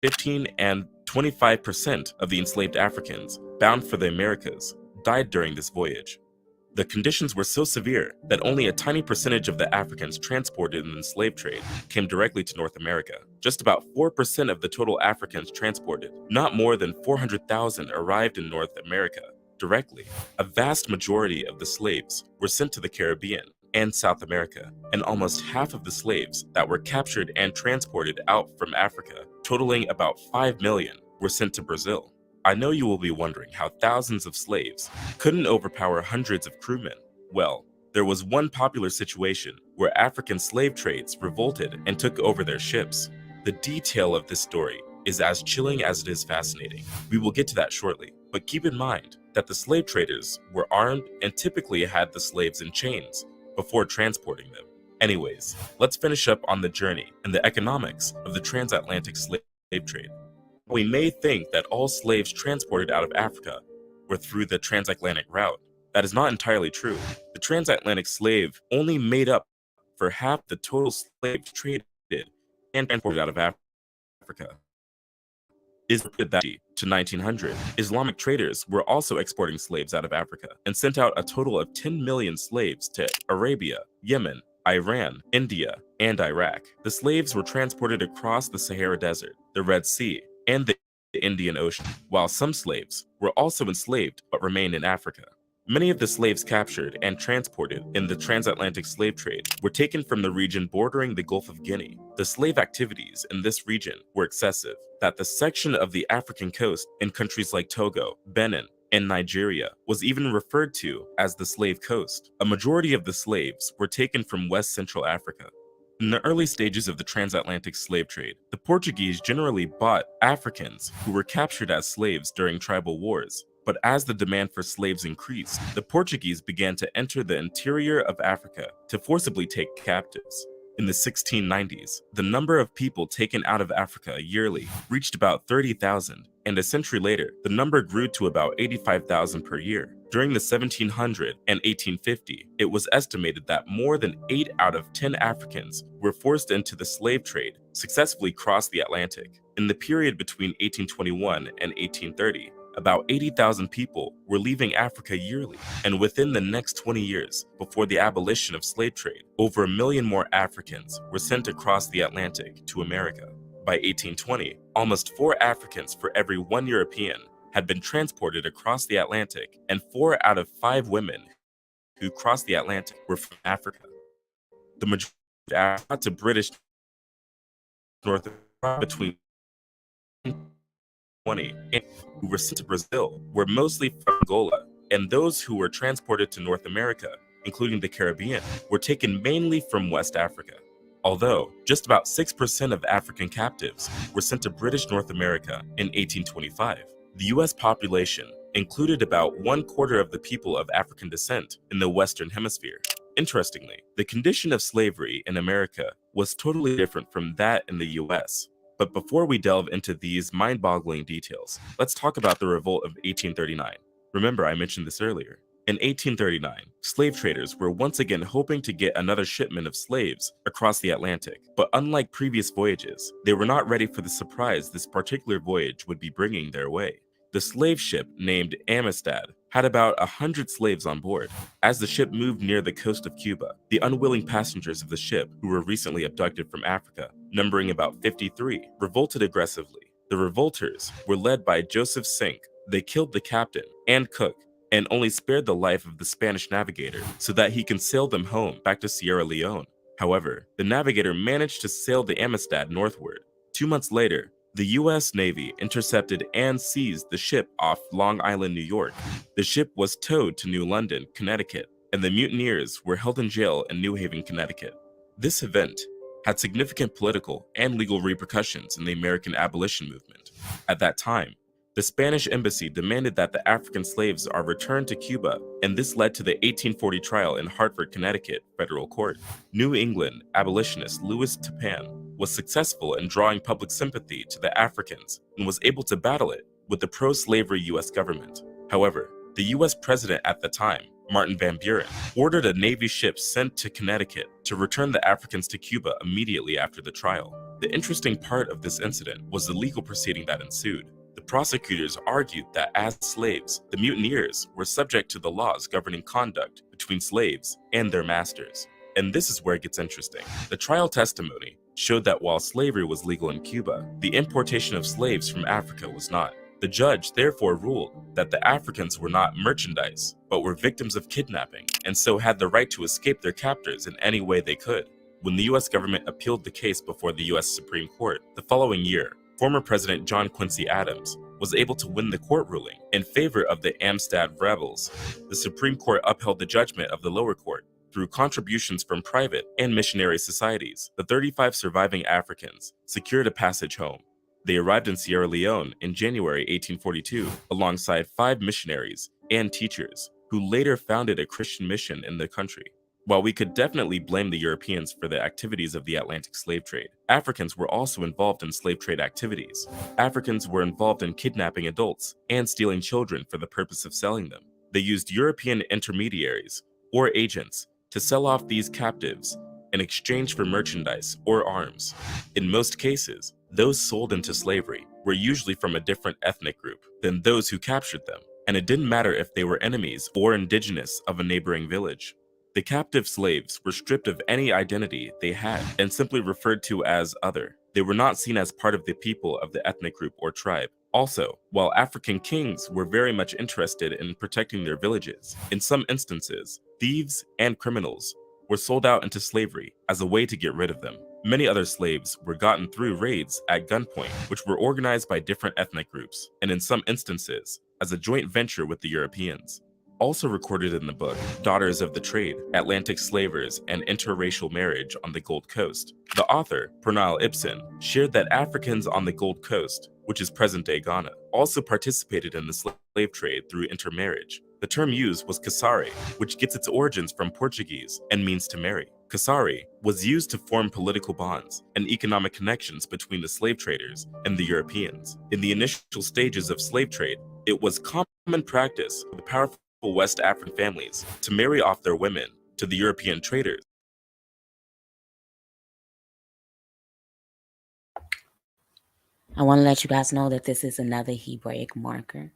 15 and 25% of the enslaved Africans bound for the Americas died during this voyage. The conditions were so severe that only a tiny percentage of the Africans transported in the slave trade came directly to North America. Just about 4% of the total Africans transported, not more than 400,000, arrived in North America directly. A vast majority of the slaves were sent to the Caribbean and South America, and almost half of the slaves that were captured and transported out from Africa, totaling about 5 million, were sent to Brazil. I know you will be wondering how thousands of slaves couldn't overpower hundreds of crewmen. Well, there was one popular situation where African slave trades revolted and took over their ships. The detail of this story is as chilling as it is fascinating. We will get to that shortly, but keep in mind that the slave traders were armed and typically had the slaves in chains before transporting them. Anyways, let's finish up on the journey and the economics of the transatlantic slave trade. We may think that all slaves transported out of Africa were through the transatlantic route. That is not entirely true. The transatlantic slave only made up for half the total slaves traded and transported out of Africa. Is that to 1900, Islamic traders were also exporting slaves out of Africa and sent out a total of 10 million slaves to Arabia, Yemen, Iran, India, and Iraq. The slaves were transported across the Sahara Desert, the Red Sea, and the Indian Ocean, while some slaves were also enslaved but remained in Africa. Many of the slaves captured and transported in the transatlantic slave trade were taken from the region bordering the Gulf of Guinea. The slave activities in this region were excessive, that the section of the African coast in countries like Togo, Benin, and Nigeria was even referred to as the Slave Coast. A majority of the slaves were taken from West Central Africa. In the early stages of the transatlantic slave trade, the Portuguese generally bought Africans who were captured as slaves during tribal wars. But as the demand for slaves increased, the Portuguese began to enter the interior of Africa to forcibly take captives. In the 1690s, the number of people taken out of Africa yearly reached about 30,000, and a century later, the number grew to about 85,000 per year. During the 1700 and 1850, it was estimated that more than 8 out of 10 Africans were forced into the slave trade, successfully crossed the Atlantic. In the period between 1821 and 1830, about 80,000 people were leaving Africa yearly, and within the next 20 years, before the abolition of slave trade, over 1 million more Africans were sent across the Atlantic to America. By 1820, almost 4 Africans for every 1 European had been transported across the Atlantic, and 4 out of 5 women who crossed the Atlantic were from Africa. The majority of Africa to British North America between 20 and who were sent to Brazil were mostly from Angola, and those who were transported to North America, including the Caribbean, were taken mainly from West Africa. Although just about 6% of African captives were sent to British North America in 1825, the US population included about 1/4 of the people of African descent in the Western Hemisphere. Interestingly, the condition of slavery in America was totally different from that in the US. But before we delve into these mind-boggling details, let's talk about the revolt of 1839. Remember, I mentioned this earlier. In 1839, slave traders were once again hoping to get another shipment of slaves across the Atlantic. But unlike previous voyages, they were not ready for the surprise this particular voyage would be bringing their way. The slave ship named Amistad had about 100 slaves on board. As the ship moved near the coast of Cuba, the unwilling passengers of the ship, who were recently abducted from Africa, numbering about 53, revolted aggressively. The revolters were led by Joseph Sink. They killed the captain and cook, and only spared the life of the Spanish navigator so that he can sail them home back to Sierra Leone. However, the navigator managed to sail the Amistad northward. 2 months later, the US Navy intercepted and seized the ship off Long Island, New York. The ship was towed to New London, Connecticut, and the mutineers were held in jail in New Haven, Connecticut. This event had significant political and legal repercussions in the American abolition movement. At that time, the Spanish embassy demanded that the African slaves are returned to Cuba, and this led to the 1840 trial in Hartford, Connecticut federal court. New England abolitionist Louis Tappan was successful in drawing public sympathy to the Africans and was able to battle it with the pro-slavery US government. However, the US president at the time, Martin Van Buren, ordered a Navy ship sent to Connecticut to return the Africans to Cuba immediately after the trial. The interesting part of this incident was the legal proceeding that ensued. The prosecutors argued that as slaves, the mutineers were subject to the laws governing conduct between slaves and their masters. And this is where it gets interesting. The trial testimony showed that while slavery was legal in Cuba, the importation of slaves from Africa was not. The judge therefore ruled that the Africans were not merchandise, but were victims of kidnapping, and so had the right to escape their captors in any way they could. When the US government appealed the case before the US Supreme Court the following year, former President John Quincy Adams was able to win the court ruling in favor of the Amistad rebels. The Supreme Court upheld the judgment of the lower court, through contributions from private and missionary societies. The 35 surviving Africans secured a passage home. They arrived in Sierra Leone in January 1842 alongside 5 missionaries and teachers who later founded a Christian mission in the country. While we could definitely blame the Europeans for the activities of the Atlantic slave trade, Africans were also involved in slave trade activities. Africans were involved in kidnapping adults and stealing children for the purpose of selling them. They used European intermediaries or agents to sell off these captives in exchange for merchandise or arms. In most cases, those sold into slavery were usually from a different ethnic group than those who captured them, and it didn't matter if they were enemies or indigenous of a neighboring village. The captive slaves were stripped of any identity they had and simply referred to as other. They were not seen as part of the people of the ethnic group or tribe. Also, while African kings were very much interested in protecting their villages, in some instances, thieves and criminals were sold out into slavery as a way to get rid of them. Many other slaves were gotten through raids at gunpoint, which were organized by different ethnic groups, and in some instances, as a joint venture with the Europeans. Also recorded in the book, Daughters of the Trade, Atlantic Slavers and Interracial Marriage on the Gold Coast, the author, Pernille Ibsen, shared that Africans on the Gold Coast, which is present-day Ghana, also participated in the slave trade through intermarriage. The term used was kasari, which gets its origins from Portuguese and means to marry. Kasari was used to form political bonds and economic connections between the slave traders and the Europeans. In the initial stages of slave trade, it was common practice for the powerful West African families to marry off their women to the European traders. I want to let you guys know that this is another Hebraic marker.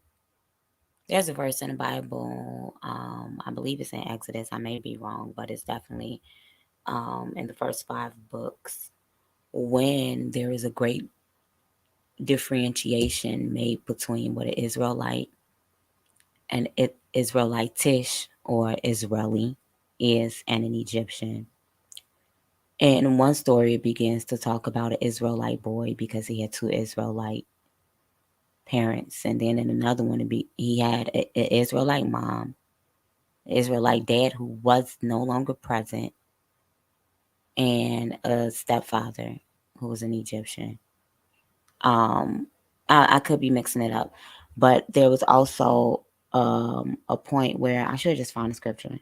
There's a verse in the Bible, I believe it's in Exodus, I may be wrong, but it's definitely in the first 5 books, when there is a great differentiation made between what an Israelite and Israelitish or Israeli is and an Egyptian. And in one story, it begins to talk about an Israelite boy because he had 2 Israelite parents, and then in another one, he had an Israelite mom, an Israelite dad who was no longer present, and a stepfather who was an Egyptian. I could be mixing it up, but there was also a point where I should have just found the scripture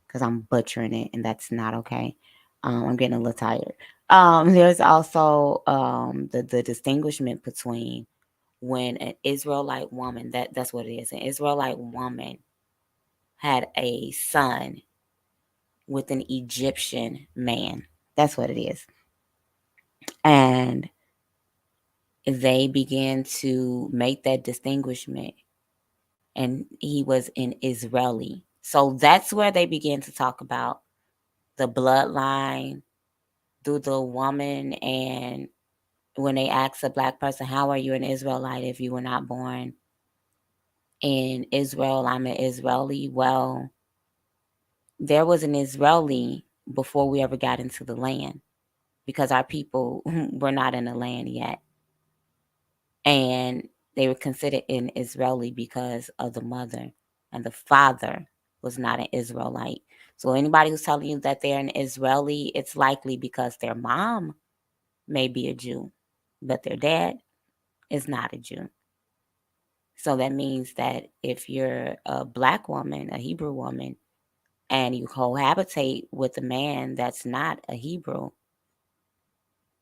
because I'm butchering it, and that's not okay. I'm getting a little tired. There's also the distinguishment between when an Israelite woman, that's what it is, an Israelite woman had a son with an Egyptian man. That's what it is. And they began to make that distinguishment, and he was an Israeli. So that's where they began to talk about the bloodline through the woman. And when they ask a Black person, how are you an Israelite if you were not born in Israel? I'm an Israeli. Well, there was an Israeli before we ever got into the land, because our people were not in the land yet. And they were considered an Israeli because of the mother, and the father was not an Israelite. So anybody who's telling you that they're an Israeli, it's likely because their mom may be a Jew, but their dad is not a Jew. So that means that if you're a Black woman, a Hebrew woman, and you cohabitate with a man that's not a Hebrew,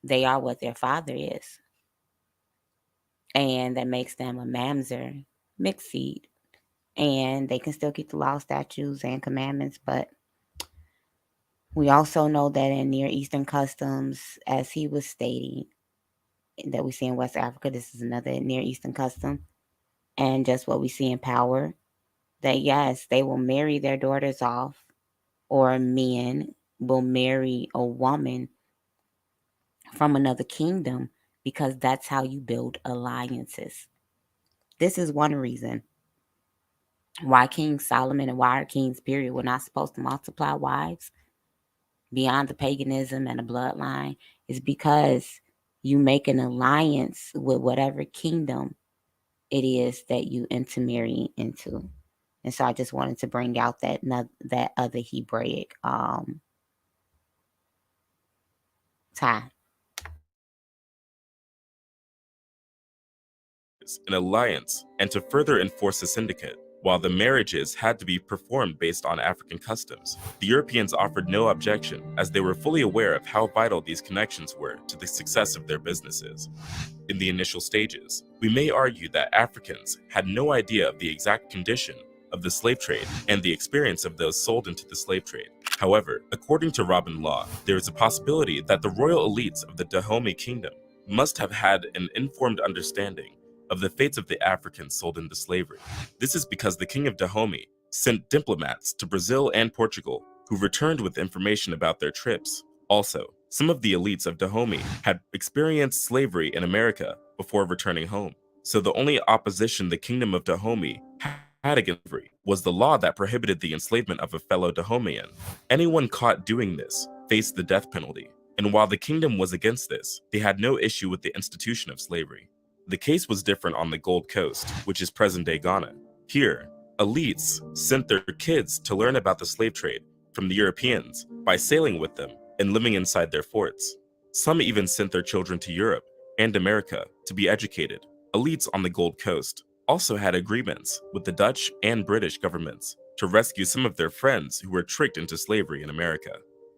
they are what their father is. And that makes them a mamzer, mixed seed. And they can still keep the law, statutes, and commandments. But we also know that in Near Eastern customs, as he was stating, that we see in West Africa, this is another Near Eastern custom, and just what we see in power, that yes, they will marry their daughters off, or men will marry a woman from another kingdom, because that's how you build alliances. This is one reason why King Solomon and why our kings, period, were not supposed to multiply wives beyond the paganism and the bloodline, is because you make an alliance with whatever kingdom it is that you intermarry into. And so I just wanted to bring out that other Hebraic tie. An alliance and to further enforce a syndicate. While the marriages had to be performed based on African customs, the Europeans offered no objection as they were fully aware of how vital these connections were to the success of their businesses. In the initial stages, we may argue that Africans had no idea of the exact condition of the slave trade and the experience of those sold into the slave trade. However, according to Robin Law, there is a possibility that the royal elites of the Dahomey kingdom must have had an informed understanding of the fates of the Africans sold into slavery. This is because the king of Dahomey sent diplomats to Brazil and Portugal who returned with information about their trips. Also, some of the elites of Dahomey had experienced slavery in America before returning home. So the only opposition the kingdom of Dahomey had against slavery was the law that prohibited the enslavement of a fellow Dahomean. Anyone caught doing this faced the death penalty. And while the kingdom was against this, they had no issue with the institution of slavery. The case was different on the Gold Coast, which is present-day Ghana. Here, elites sent their kids to learn about the slave trade from the Europeans by sailing with them and living inside their forts. Some even sent their children to Europe and America to be educated. Elites on the Gold Coast also had agreements with the Dutch and British governments to rescue some of their friends who were tricked into slavery in America.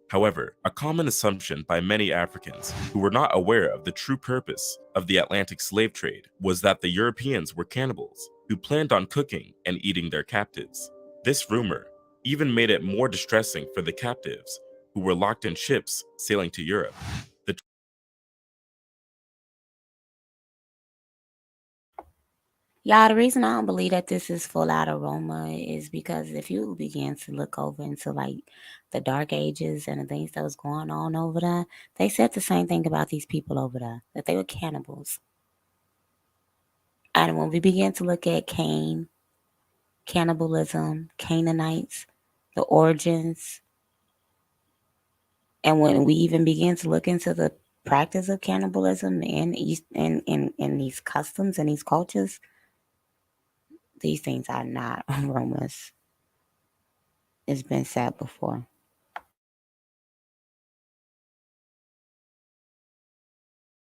However, a common assumption by many Africans who were not aware of the true purpose of the Atlantic slave trade was that the Europeans were cannibals who planned on cooking and eating their captives. This rumor even made it more distressing for the captives who were locked in ships sailing to Europe. Y'all, the reason I don't believe that this is full out aroma is because if you begin to look over into like the dark ages and the things that was going on over there, they said the same thing about these people over there, that they were cannibals. And when we begin to look at Cain, cannibalism, Canaanites, the origins, and when we even begin to look into the practice of cannibalism in East in these customs and these cultures, these things are not aromas. It's been said before.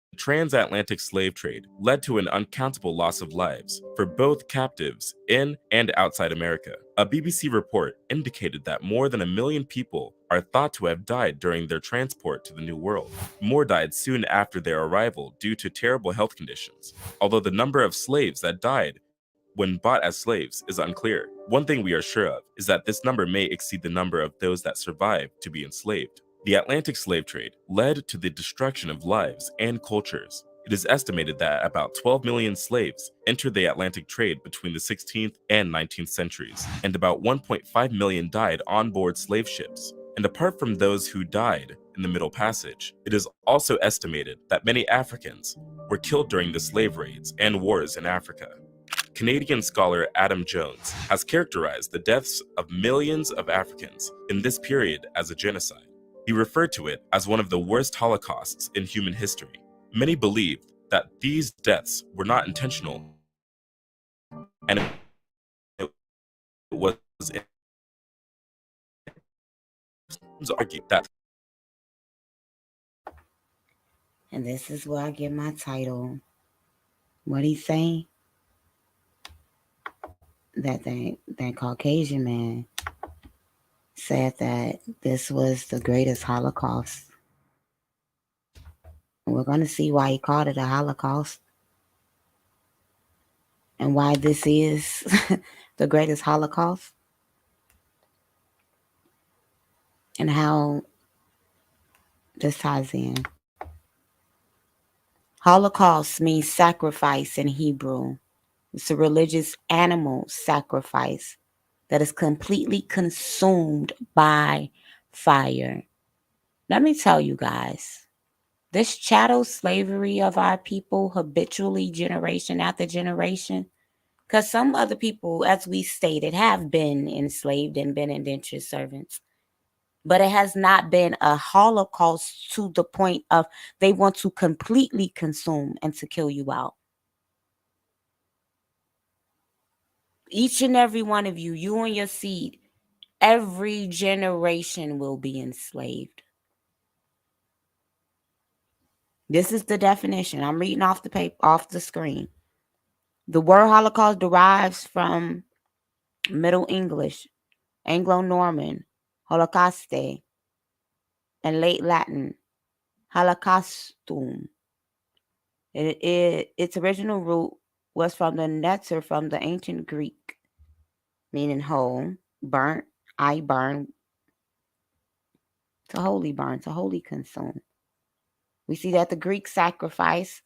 The transatlantic slave trade led to an uncountable loss of lives for both captives in and outside America. A BBC report indicated that more than 1 million people are thought to have died during their transport to the New World. More died soon after their arrival due to terrible health conditions, although the number of slaves that died when bought as slaves is unclear. One thing we are sure of is that this number may exceed the number of those that survived to be enslaved. The Atlantic slave trade led to the destruction of lives and cultures. It is estimated that about 12 million slaves entered the Atlantic trade between the 16th and 19th centuries, and about 1.5 million died on board slave ships. And apart from those who died in the Middle Passage, it is also estimated that many Africans were killed during the slave raids and wars in Africa. Canadian scholar Adam Jones has characterized the deaths of millions of Africans in this period as a genocide. He referred to it as one of the worst holocausts in human history. Many believed that these deaths were not intentional, and it was argued that. And this is where I get my title. What he say? That Caucasian man said that this was the greatest Holocaust. And we're going to see why he called it a Holocaust and why this is the greatest Holocaust and how this ties in. Holocaust means sacrifice in Hebrew. It's a religious animal sacrifice that is completely consumed by fire. Let me tell you guys, this chattel slavery of our people habitually generation after generation, because some other people, as we stated, have been enslaved and been indentured servants. But it has not been a Holocaust to the point of they want to completely consume and to kill you out. Each and every one of you, you and your seed, every generation will be enslaved. This is the definition. I'm reading off the paper, off the screen. The word Holocaust derives from Middle English, Anglo-Norman, holocauste, and late Latin, holocaustum. Its original root was from the netzer from the ancient Greek, meaning whole, burnt, I burn, to wholly consume. We see that the Greek sacrifice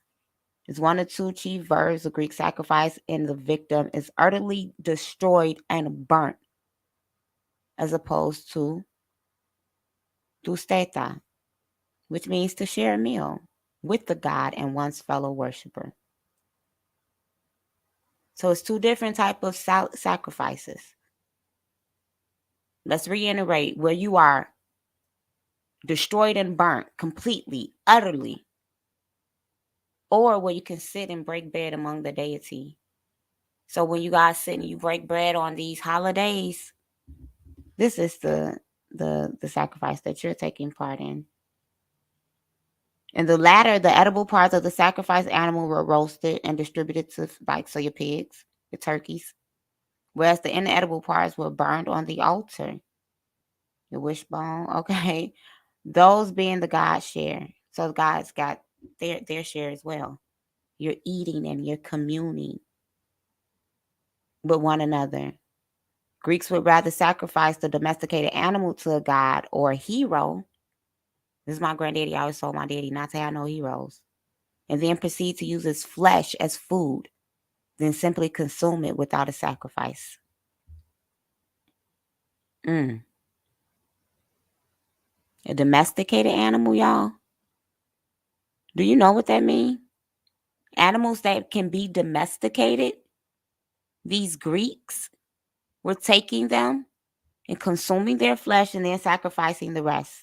is one of two chief verbs of Greek sacrifice, and the victim is utterly destroyed and burnt, as opposed to dusteta, which means to share a meal with the god and one's fellow worshiper. So it's two different types of sacrifices. Let's reiterate: where you are destroyed and burnt completely, utterly, or where you can sit and break bread among the deity. So when you guys sit and you break bread on these holidays, this is the sacrifice that you're taking part in. In the latter, the edible parts of the sacrificed animal were roasted and distributed to, like, so your pigs, your turkeys, whereas the inedible parts were burned on the altar. Your wishbone, okay, those being the God's share. So God's got their share as well. You're eating and you're communing with one another. Greeks would rather sacrifice the domesticated animal to a god or a hero. This is my granddaddy. I always told my daddy not to have no heroes. And then proceed to use his flesh as food, then simply consume it without a sacrifice. A domesticated animal, y'all. Do you know what that means? Animals that can be domesticated. These Greeks were taking them and consuming their flesh and then sacrificing the rest.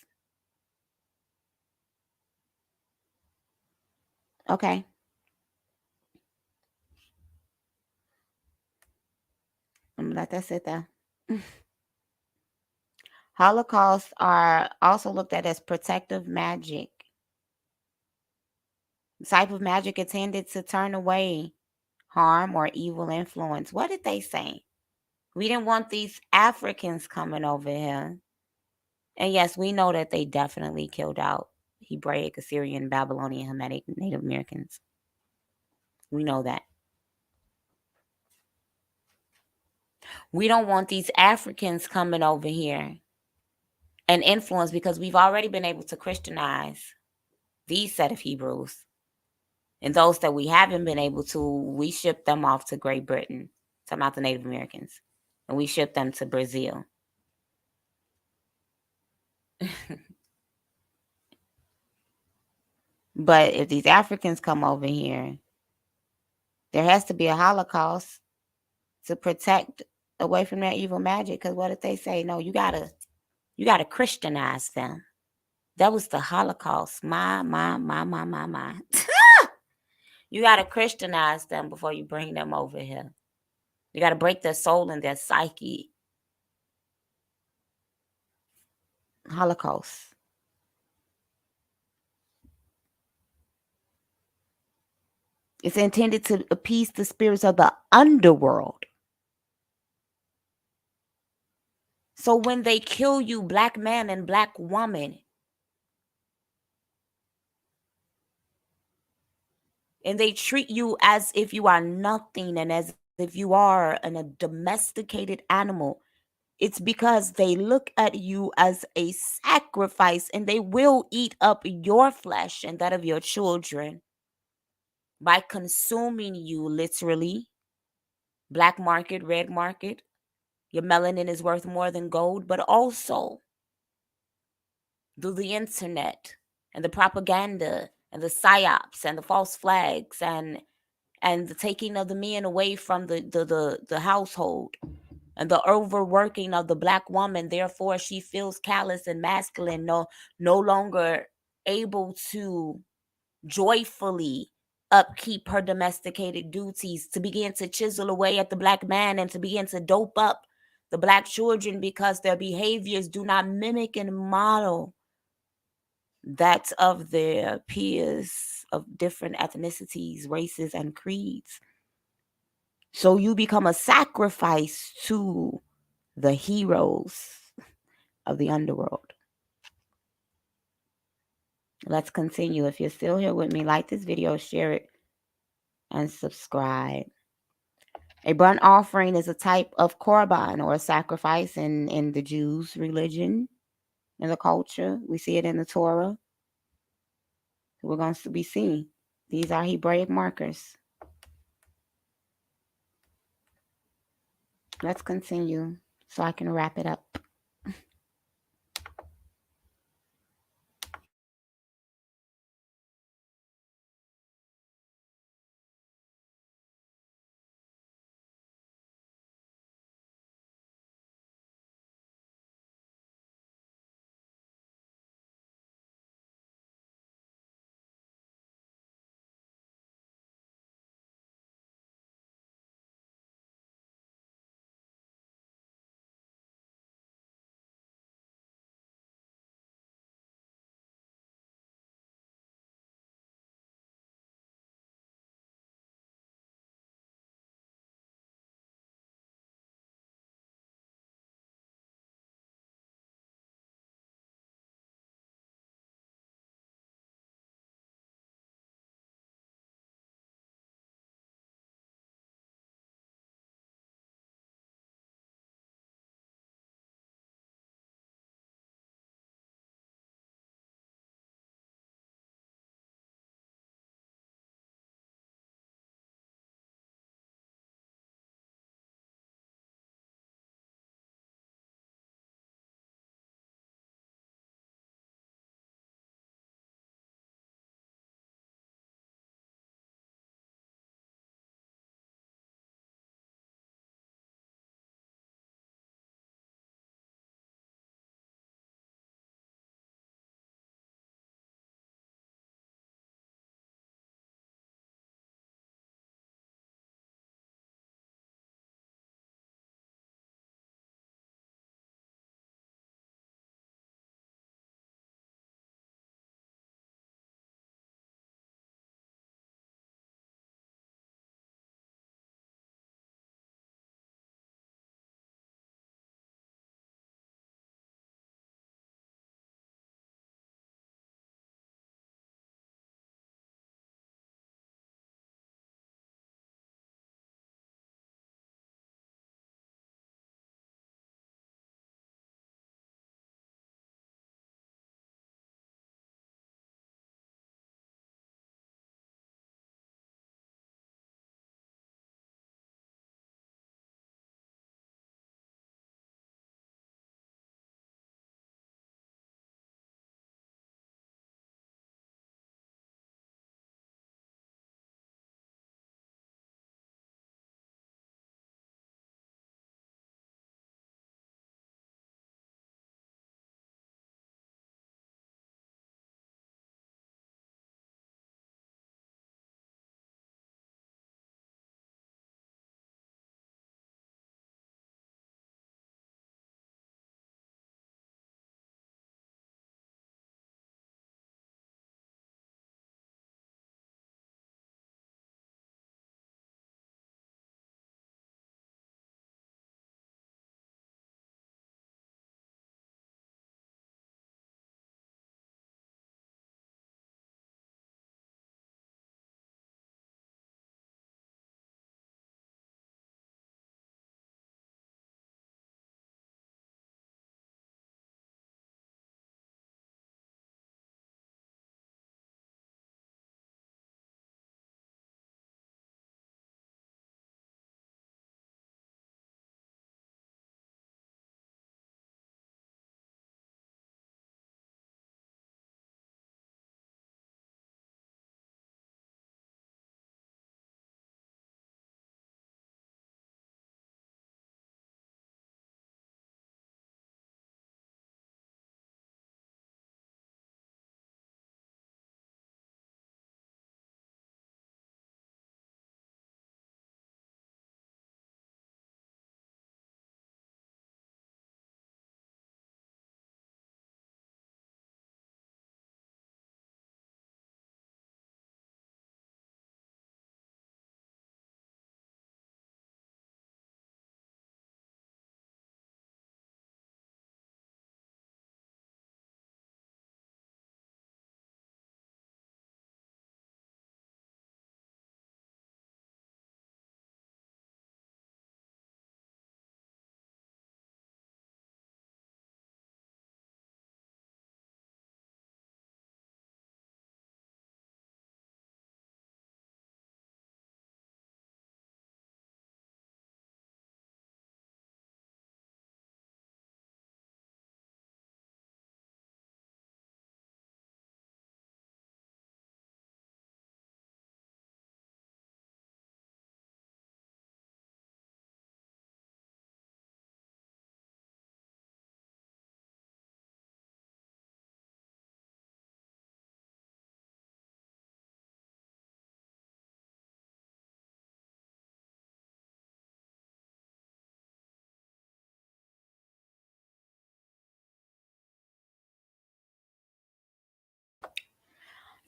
Okay. I'm gonna let that sit there. Holocausts are also looked at as protective magic. The type of magic intended to turn away harm or evil influence. What did they say? We didn't want these Africans coming over here. And yes, we know that they definitely killed out Hebraic, Assyrian, Babylonian, Hamitic, Native Americans. We know that. We don't want these Africans coming over here and influence, because we've already been able to Christianize these set of Hebrews. And those that we haven't been able to, we ship them off to Great Britain, talking about the Native Americans, and we ship them to Brazil. But if these Africans come over here, there has to be a Holocaust to protect away from that evil magic. Because what if they say, no, you gotta Christianize them? That was the Holocaust. My. You gotta Christianize them before you bring them over here. You gotta break their soul and their psyche. Holocaust. It's intended to appease the spirits of the underworld. So when they kill you, black man and black woman, and they treat you as if you are nothing and as if you are a domesticated animal, it's because they look at you as a sacrifice, and they will eat up your flesh and that of your children by consuming you, literally. Black market, red market. Your melanin is worth more than gold, but also through the internet and the propaganda and the psyops and the false flags and the taking of the men away from the household and the overworking of the black woman. Therefore, she feels callous and masculine, no longer able to joyfully upkeep her domesticated duties, to begin to chisel away at the Black man, and to begin to dope up the Black children because their behaviors do not mimic and model that of their peers of different ethnicities, races, and creeds. So you become a sacrifice to the heroes of the underworld. Let's continue. If you're still here with me, like this video, share it, and subscribe. A burnt offering is a type of korban, or a sacrifice in the Jews' religion, in the culture. We see it in the Torah. We're going to be seeing. These are Hebraic markers. Let's continue so I can wrap it up.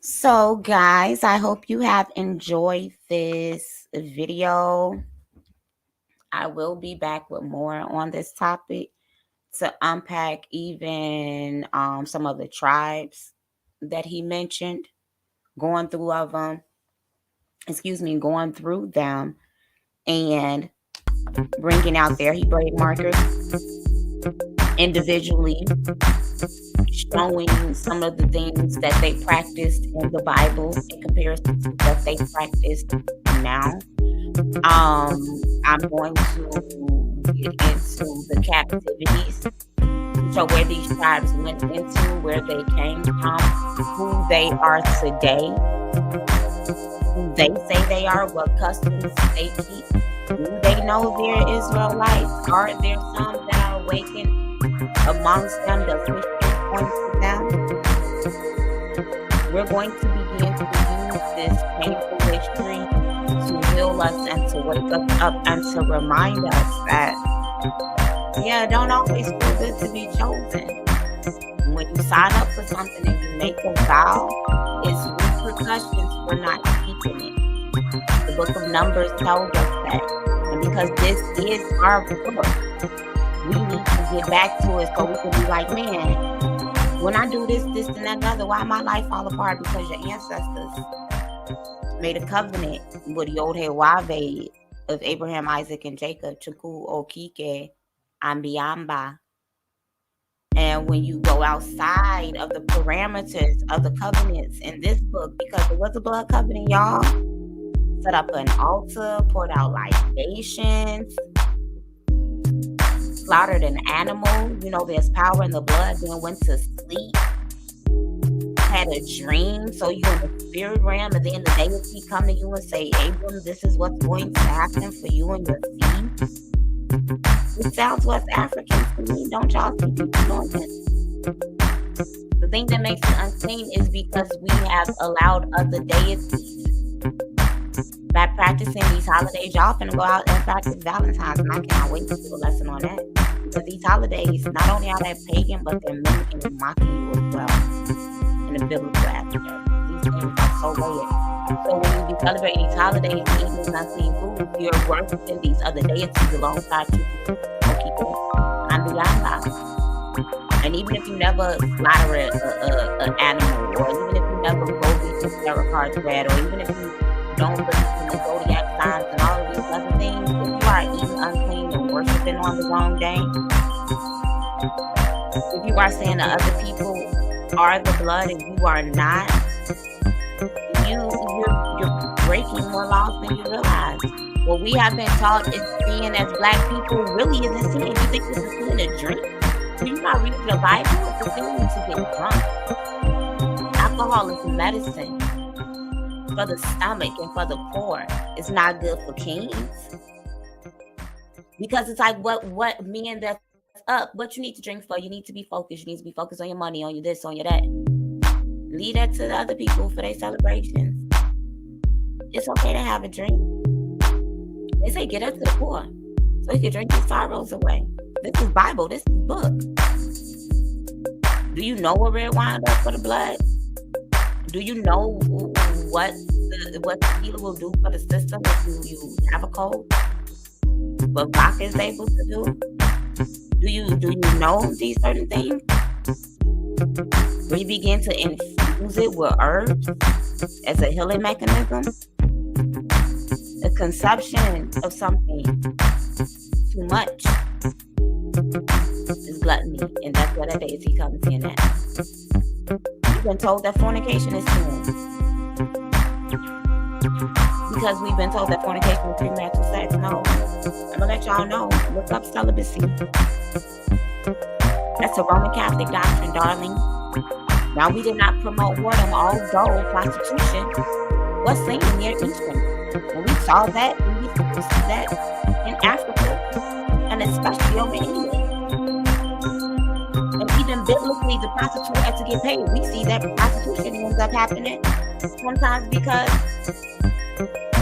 So, guys, I hope you have enjoyed this video. I will be back with more on this topic to unpack even some of the tribes that he mentioned, going through them and bringing out their Hebraic markers individually, showing some of the things that they practiced in the Bible in comparison to what they practice now. I'm going to get into the captivities, so where these tribes went into, where they came from, who they are today, who they say they are, what customs they keep. Do they know they're Israelites? Are there some that are awakened amongst them, the Christians points to them? We're going to begin to use this painful history to heal us and to wake us up and to remind us that, yeah, it don't always feel good to be chosen. When you sign up for something and you make a vow, it's repercussions for not keeping it. The book of Numbers tells us that. And because this is our book, we need to get back to it so we can be like, man, when I do this, and that, other, why my life fall apart? Because your ancestors made a covenant with the old Hewave of Abraham, Isaac, and Jacob, Chuku, Okike, Ambiamba. And when you go outside of the parameters of the covenants in this book, because it was a blood covenant, y'all, set up an altar, poured out libations, slaughtered an animal. You know, there's power in the blood. Then went to sleep, had a dream. So you're in the spirit realm, and then the deity come to you and say, Abram, this is what's going to happen for you and your seed. It sounds West African to me. Don't y'all see people doing this? The thing that makes it unclean is because we have allowed other deities. By practicing these holidays, y'all finna go out and practice Valentine's, and I cannot wait to do a lesson on that. Because these holidays, not only are they pagan, but they're mimicking and mocking you as well in the biblical aspect. These things are so weird. So when you be celebrating these holidays and eating this unclean food, you're worshiping these other deities alongside you. And even if you never slaughter an animal, or even if you never go get your tarot cards read, or even if you don't believe in the zodiac signs and all of these other things, if you are eating unclean and worshiping on the wrong day, if you are saying that other people are the blood and you are not, you're breaking more laws than you realize. What we have been taught is sin as Black people really isn't sin. You think it's a sin to drink? You're not reading the Bible. It's a sin to get drunk. Alcohol is medicine for the stomach and for the poor. It's not good for kings. Because it's like what men that's up, what you need to drink for, you need to be focused. You need to be focused on your money, on your this, on your that. Leave that to the other people for their celebrations. It's okay to have a drink. They say get up to the poor so you can drink your sorrows away. This is Bible. This is book. Do you know what red wine does for the blood? Do you know what tequila will do for the system if you have a cold? What vodka is able to do? Do you know these certain things? We begin to infuse it with herbs as a healing mechanism. The consumption of something too much is gluttony, and that's where that deity comes in at. We've been told that fornication is sin. Because we've been told that fornication is premarital sex. No. I'm gonna let y'all know. Look up celibacy. That's a Roman Catholic doctrine, darling. Now, we did not promote whoredom, although prostitution was seen near Eastern. And we saw that, and we see that in Africa, and especially over in England. And even biblically, the prostitute had to get paid. We see that prostitution ends up happening sometimes because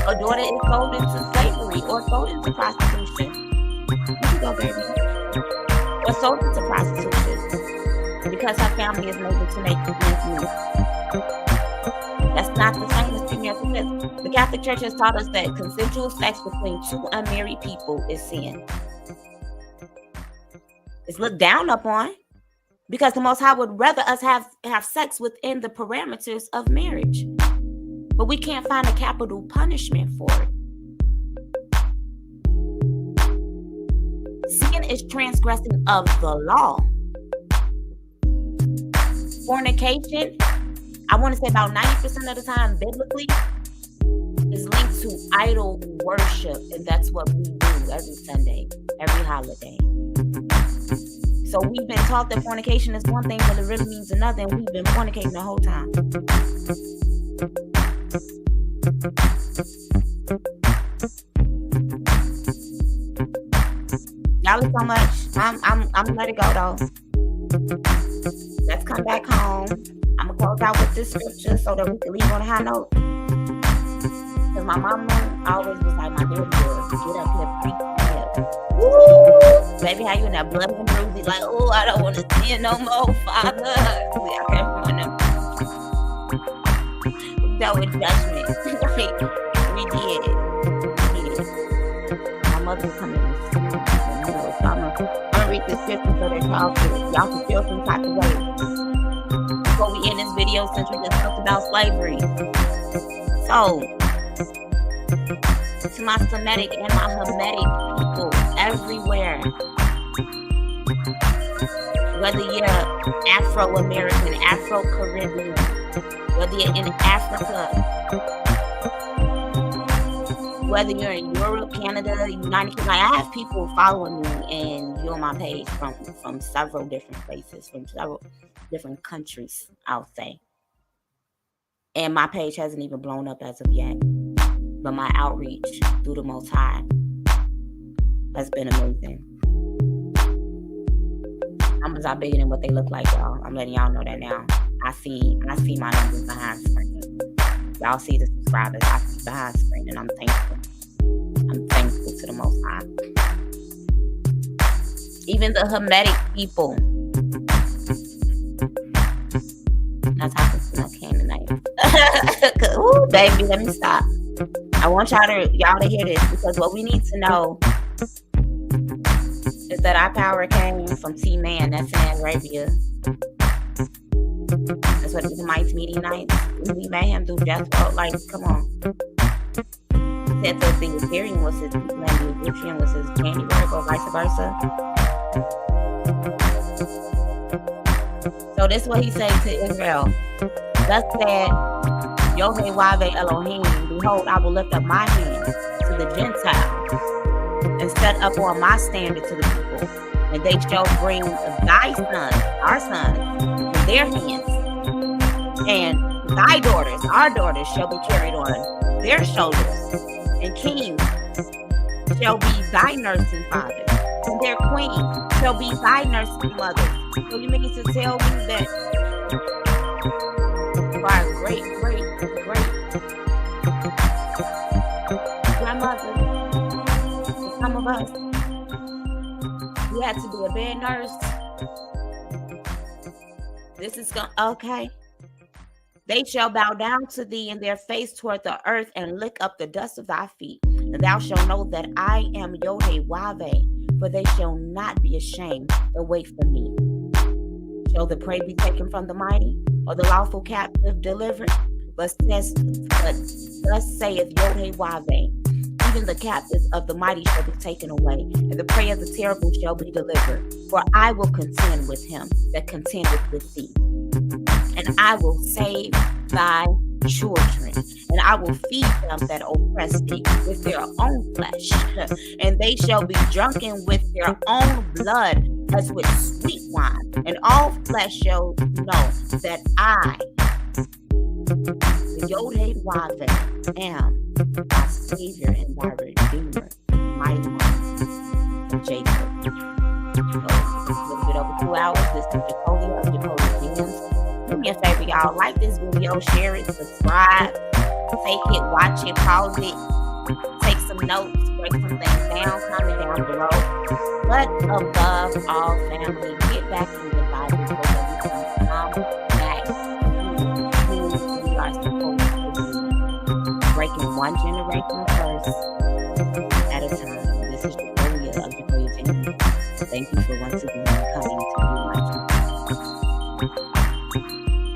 a daughter is sold into slavery or sold into prostitution. You can go, baby. Or sold into prostitution because her family is able to make money. not the same as premarital sex. The Catholic Church has taught us that consensual sex between two unmarried people is sin. It's looked down upon because the Most High would rather us have sex within the parameters of marriage. But we can't find a capital punishment for it. Sin is transgressing of the law. Fornication, I want to say about 90% of the time, biblically, is linked to idol worship. And that's what we do every Sunday, every holiday. So we've been taught that fornication is one thing, but it really means another. And we've been fornicating the whole time. Y'all is so much. I'm let it go though. Let's come back home. I'm gonna close out with this scripture so that we can leave on a high note. Cause my mama always was like, my dear girl, get up here, preach. Woo! Baby, how you in that blood and bruisey? Like, oh, I don't want to sin no more, Father. We out here doing them. We dealt with judgment. We did. My mother was coming in. So I'm gonna read this scripture so that y'all can feel some type of way. Before we end this video, since we just talked about slavery. So, to my Semitic and my Hamitic people everywhere, whether you're Afro-American, Afro-Caribbean, whether you're in Africa, whether you're in Europe, Canada, United Kingdom, I have people following me and viewing my page from several different places, from several different countries, I'll say. And my page hasn't even blown up as of yet. But my outreach through the Most High has been amazing. Numbers are bigger than what they look like, y'all. I'm letting y'all know that now. I see my numbers behind screen. Y'all see the subscribers. I see behind screen, and I'm thankful. I'm thankful to the Most High. Even the Hamitic people. Not talking to no Canaanite. Ooh, baby, let me stop. I want y'all to hear this, because what we need to know is that our power came from T-Man. That's in Arabia. That's what the Mites meeting nights. We made him do Jethro. Like, come on. He said that the Assyrian was his people and the Egyptian was his handiwork, or vice versa. So this is what he said to Israel. Thus said Yod-Heh-Wav-Eh Elohim, behold, I will lift up my hand to the Gentiles and set up on my standard to the people, and they shall bring thy sons, our sons, in their hands, and thy daughters, our daughters, shall be carried on their shoulders, and kings shall be thy nursing fathers, and their queen shall be thy nursing mother. So you mean to tell me that our great grandmother, some of us, we had to be a bed nurse? This is okay. They shall bow down to thee in their face toward the earth and lick up the dust of thy feet. And thou shalt know that I am Yod-Heh-Wav-Eh, for they shall not be ashamed that wait for me. Shall the prey be taken from the mighty, or the lawful captive delivered? But thus saith Yod-Heh-Wav-Eh, even the captives of the mighty shall be taken away, and the prey of the terrible shall be delivered. For I will contend with him that contendeth with thee, and I will save thy children, and I will feed them that oppress thee with their own flesh, and they shall be drunken with their own blood as with sweet wine, and all flesh shall know that I, the Yod-Heh-Wav-Eh, am thy Savior and thy Redeemer, mighty one, Jacob. So, a little bit over 2 hours. This is Jacolia of Jacolia Gems. Do me a favor, y'all. Like this video, share it, subscribe, take it, watch it, pause it, take some notes, break some things down, comment down below. But above all, family, get back in the Bible so that we can come back to who we are supposed to one generational curse at a time. This is Julia of Julia Family. Thank you for once again